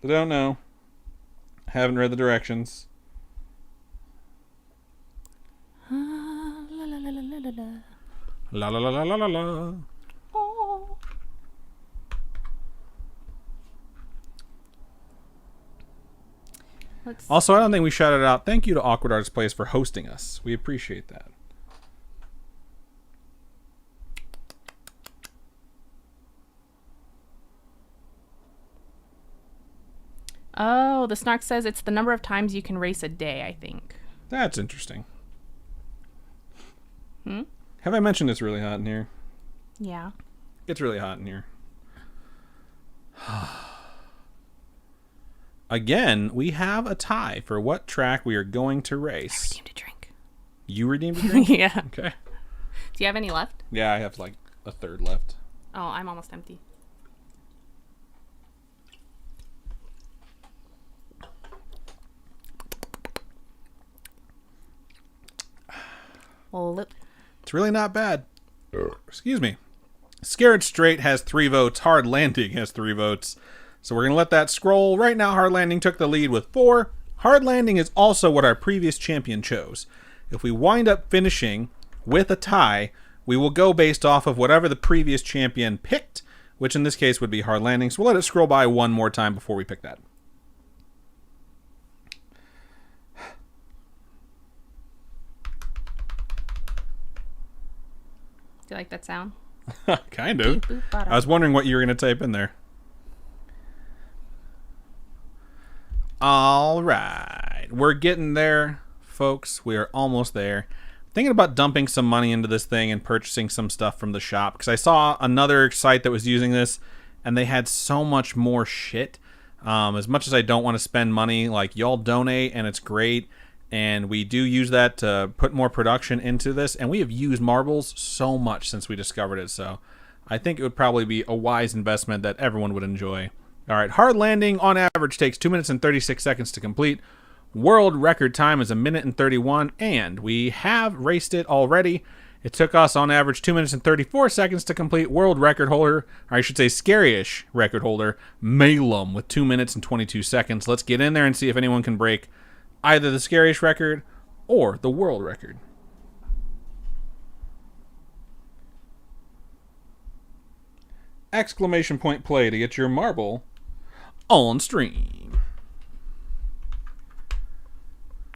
don't know. Haven't read the directions. La la la la la la. La la la la la la la. Oh. Also, I don't think we shouted out. Thank you to Awkward Artist Place for hosting us. We appreciate that. Oh, the Snark says it's the number of times you can race a day, I think. That's interesting. Have I mentioned it's really hot in here? Yeah. It's really hot in here. Again, we have a tie for what track we are going to race. I redeemed a drink. You redeemed a drink? Yeah. Okay. Do you have any left? Yeah, I have like a third left. Oh, I'm almost empty. Well, it's really not bad. Excuse me. Scared Straight has 3 votes. Hard Landing has 3 votes. So we're going to let that scroll. Right now, Hard Landing took the lead with 4. Hard Landing is also what our previous champion chose. If we wind up finishing with a tie, we will go based off of whatever the previous champion picked, which in this case would be Hard Landing. So we'll let it scroll by one more time before we pick that. Do you like that sound? Kind of. I was wondering what you were going to type in there. All right. We're getting there, folks. We are almost there. Thinking about dumping some money into this thing and purchasing some stuff from the shop, because I saw another site that was using this and they had so much more shit. As much as I don't want to spend money, like, y'all donate and it's great, and we do use that to put more production into this, and we have used marbles so much since we discovered it, so I think it would probably be a wise investment that everyone would enjoy. All right, Hard Landing on average takes 2 minutes and 36 seconds to complete. World record time is 1 minute and 31, and we have raced it already. It took us on average 2 minutes and 34 seconds to complete. World record holder, or I should say Scaryish record holder, Malum, with 2 minutes and 22 seconds. Let's get in there and see if anyone can break either the Scaryish record or the world record. Exclamation point play to get your marble on stream.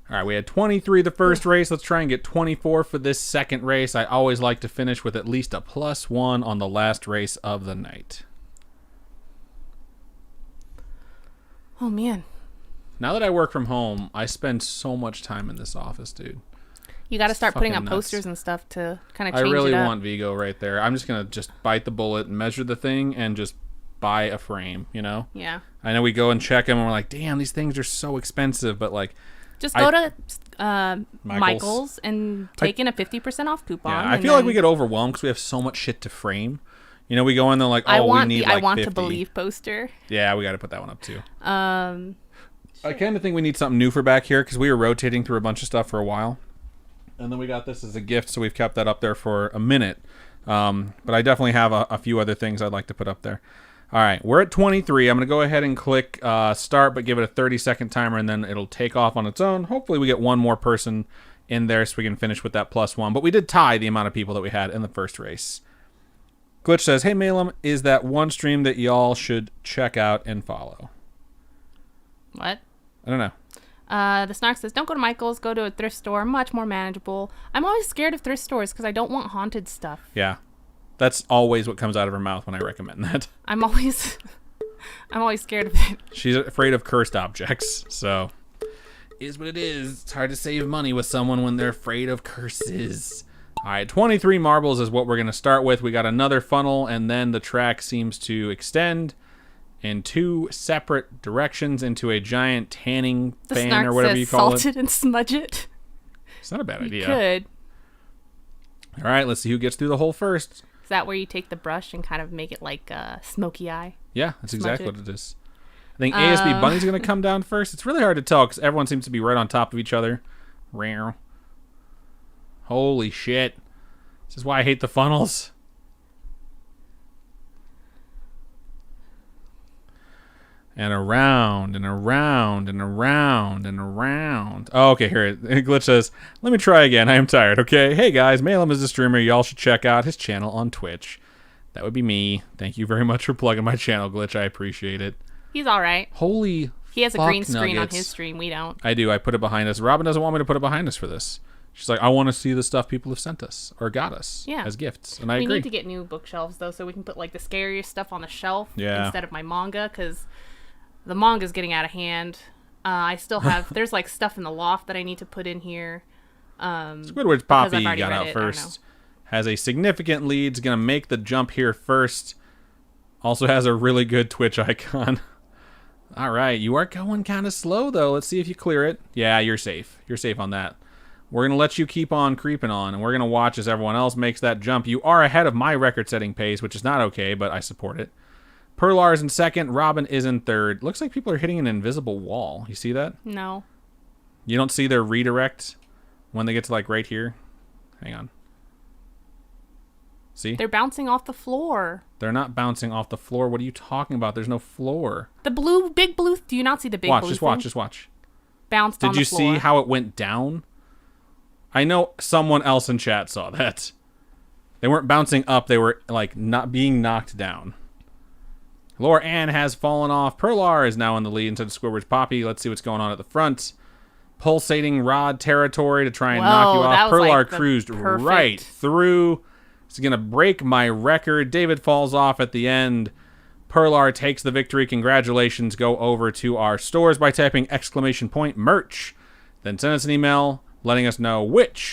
All right, we had 23 the first race. Let's try and get 24 for this second race. I always like to finish with at least a +1 on the last race of the night. Oh, man. Now that I work from home, I spend so much time in this office, dude. You got to start putting up nuts. Posters and stuff to kind of change I really it up. want Vigo right there. I'm just going to just bite the bullet and measure the thing and just buy a frame, you know? Yeah. I know we go and check them and we're like, damn, these things are so expensive, but like... Just go to Michael's and take in a 50% off coupon. Yeah, I feel like we get overwhelmed because we have so much shit to frame. You know, we go in there like, oh, we need like 50. I want to believe poster. Yeah, we got to put that one up too. I kind of think we need something new for back here because we were rotating through a bunch of stuff for a while. And then we got this as a gift, so we've kept that up there for a minute. But I definitely have a few other things I'd like to put up there. All right, we're at 23. I'm going to go ahead and click start, but give it a 30-second timer, and then it'll take off on its own. Hopefully we get one more person in there so we can finish with that +1. But we did tie the amount of people that we had in the first race. Glitch says, hey, Malum, is that one stream that y'all should check out and follow? What? I don't know. The Snark says, don't go to Michael's, go to a thrift store, much more manageable. I'm always scared of thrift stores because I don't want haunted stuff. Yeah. That's always what comes out of her mouth when I recommend that. I'm always scared of it. She's afraid of cursed objects, so is what it is. It's hard to save money with someone when they're afraid of curses. All right, 23 marbles is what we're going to start with. We got another funnel, and then the track seems to extend in 2 separate directions into a giant tanning fan or whatever you call it. Salt it and smudge it. It's not a bad idea. You could. All right, let's see who gets through the hole first. Is that where you take the brush and kind of make it like a smoky eye? Yeah, that's exactly what it is. I think ASB Bunny's going to come down first. It's really hard to tell because everyone seems to be right on top of each other. Holy shit. This is why I hate the funnels. And around and around and around and around. Oh, okay, here it Glitch says, let me try again. I am tired, okay? Hey guys, Malum is a streamer. Y'all should check out his channel on Twitch. That would be me. Thank you very much for plugging my channel, Glitch. I appreciate it. He's all right. Holy He has a green screen nuggets. on his stream. We don't. I do. I put it behind us. Robin doesn't want me to put it behind us for this. She's like, I want to see the stuff people have sent us or got us as gifts. And I agree. We need to get new bookshelves, though, so we can put like the scariest stuff on the shelf instead of my manga, because the manga's getting out of hand. I still have... there's like stuff in the loft that I need to put in here. Squidward's Poppy got out first. Has a significant lead. Is going to make the jump here first. Also has a really good Twitch icon. All right. You are going kind of slow, though. Let's see if you clear it. Yeah, you're safe. You're safe on that. We're going to let you keep on creeping on, and we're going to watch as everyone else makes that jump. You are ahead of my record-setting pace, which is not okay, but I support it. Perlar is in second. Robin is in third. Looks like people are hitting an invisible wall. You see that? No. You don't see their redirect when they get to, like, right here? Hang on. See? They're bouncing off the floor. They're not bouncing off the floor. What are you talking about? There's no floor. The big blue. Do you not see the big blue thing? Just watch. Bounced on the floor. Did you see how it went down? I know someone else in chat saw that. They weren't bouncing up. They were, like, not being knocked down. Laura Ann has fallen off. Perlar is now in the lead instead of Squidward's Poppy. Let's see what's going on at the front. Pulsating rod territory to try and knock you off. Perlar cruised right through. It's going to break my record. David falls off at the end. Perlar takes the victory. Congratulations. Go over to our stores by typing !merch. Then send us an email letting us know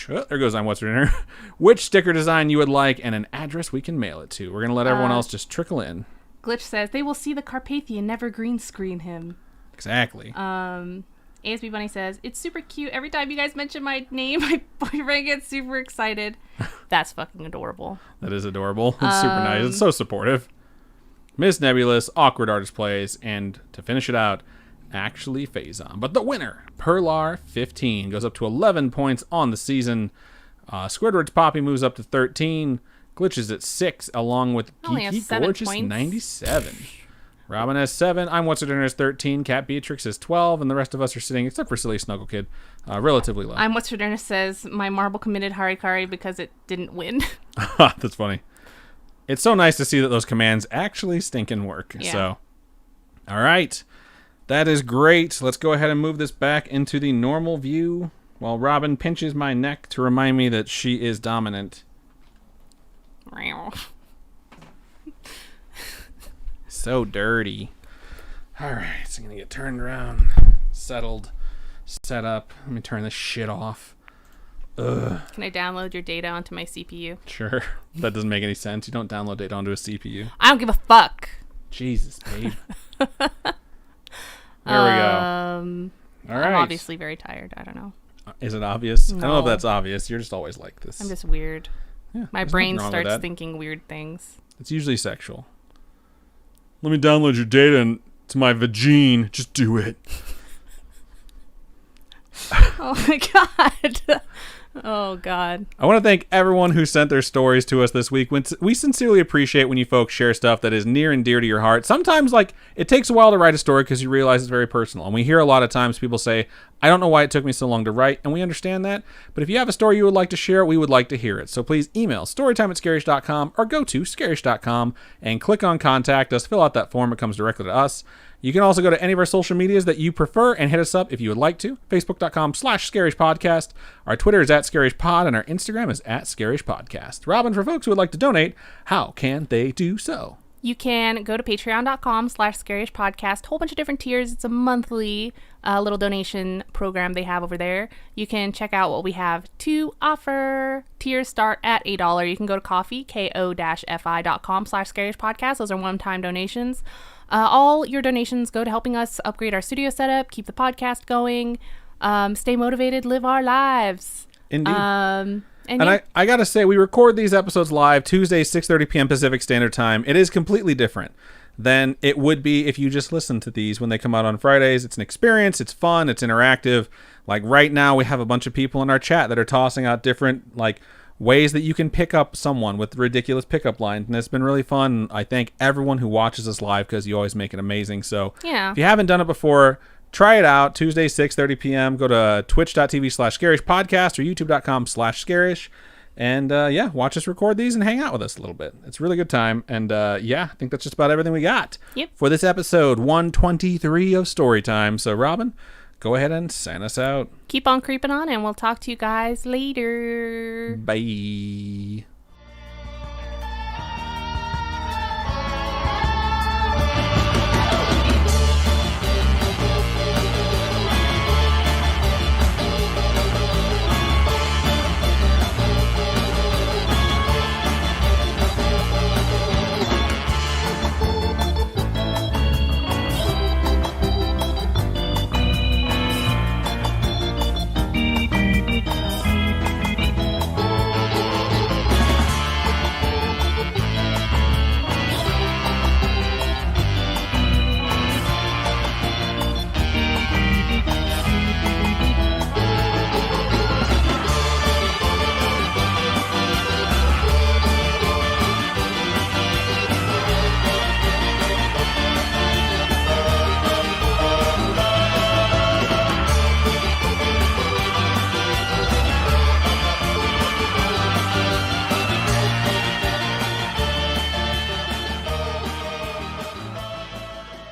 there goes on What's for Dinner, which sticker design you would like and an address we can mail it to. We're going to let everyone else just trickle in. Glitch says, they will see the Carpathian never green screen him. Exactly. ASB Bunny says, it's super cute. Every time you guys mention my name, my boyfriend gets super excited. That's fucking adorable. That is adorable. It's super nice. It's so supportive. Miss Nebulous, Awkward Artist Plays, and to finish it out, actually Phazon. But the winner, Perlar 15, goes up to 11 points on the season. Squidward's Poppy moves up to 13. Glitches at 6, along with Geeky Gorgeous 97. Robin has 7. I'm What's for Dinner has 13. Cat Beatrix has 12, and the rest of us are sitting, except for Silly Snuggle Kid, relatively low. I'm What's for Dinner says my marble committed Harikari because it didn't win. That's funny. It's so nice to see that those commands actually stinking work. Yeah. So, all right. That is great. Let's go ahead and move this back into the normal view while Robin pinches my neck to remind me that she is dominant. So dirty. All right, so I'm going to get turned around, settled, set up. Let me turn this shit off. Ugh. Can I download your data onto my CPU? Sure. That doesn't make any sense. You don't download data onto a CPU. I don't give a fuck. Jesus, babe. There we go. All right. I'm obviously very tired. I don't know. Is it obvious? No. I don't know if that's obvious. You're just always like this. I'm just weird. Yeah, my brain starts thinking weird things. It's usually sexual. Let me download your data to my vagine. Just do it. Oh my god. Oh god. I want to thank everyone who sent their stories to us this week. We sincerely appreciate when you folks share stuff that is near and dear to your heart. Sometimes, like, it takes a while to write a story because you realize it's very personal. And we hear a lot of times people say, I don't know why it took me so long to write, and we understand that. But if you have a story you would like to share, we would like to hear it. So please email storytime@scaryish.com or go to scaryish.com and click on Contact Us. Fill out that form. It comes directly to us. You can also go to any of our social medias that you prefer and hit us up if you would like to. Facebook.com/ScarishPodcast. Our Twitter is @ScarishPod, and our Instagram is @ScarishPodcast. Robin, for folks who would like to donate, how can they do so? You can go to patreon.com/ScarishPodcast. Whole bunch of different tiers. It's a monthly little donation program they have over there. You can check out what we have to offer. Tiers start at $8. You can go to ko-fi.com/ScarishPodcast. Those are one-time donations. All your donations go to helping us upgrade our studio setup, keep the podcast going, stay motivated, live our lives. Indeed. I gotta say, we record these episodes live Tuesdays, 6:30 p.m. Pacific Standard Time. It is completely different than it would be if you just listened to these when they come out on Fridays. It's an experience. It's fun. It's interactive. Like right now, we have a bunch of people in our chat that are tossing out different ways that you can pick up someone with ridiculous pickup lines, and it's been really fun. I thank everyone who watches us live because you always make it amazing. So yeah, if you haven't done it before, try it out. Tuesday, 6:30 p.m. Go to twitch.tv/ScarishPodcast or youtube.com/Scarish. And watch us record these and hang out with us a little bit. It's a really good time. And I think that's just about everything we got for this episode 123 of Storytime. So Robin, go ahead and sign us out. Keep on creeping on, and we'll talk to you guys later. Bye.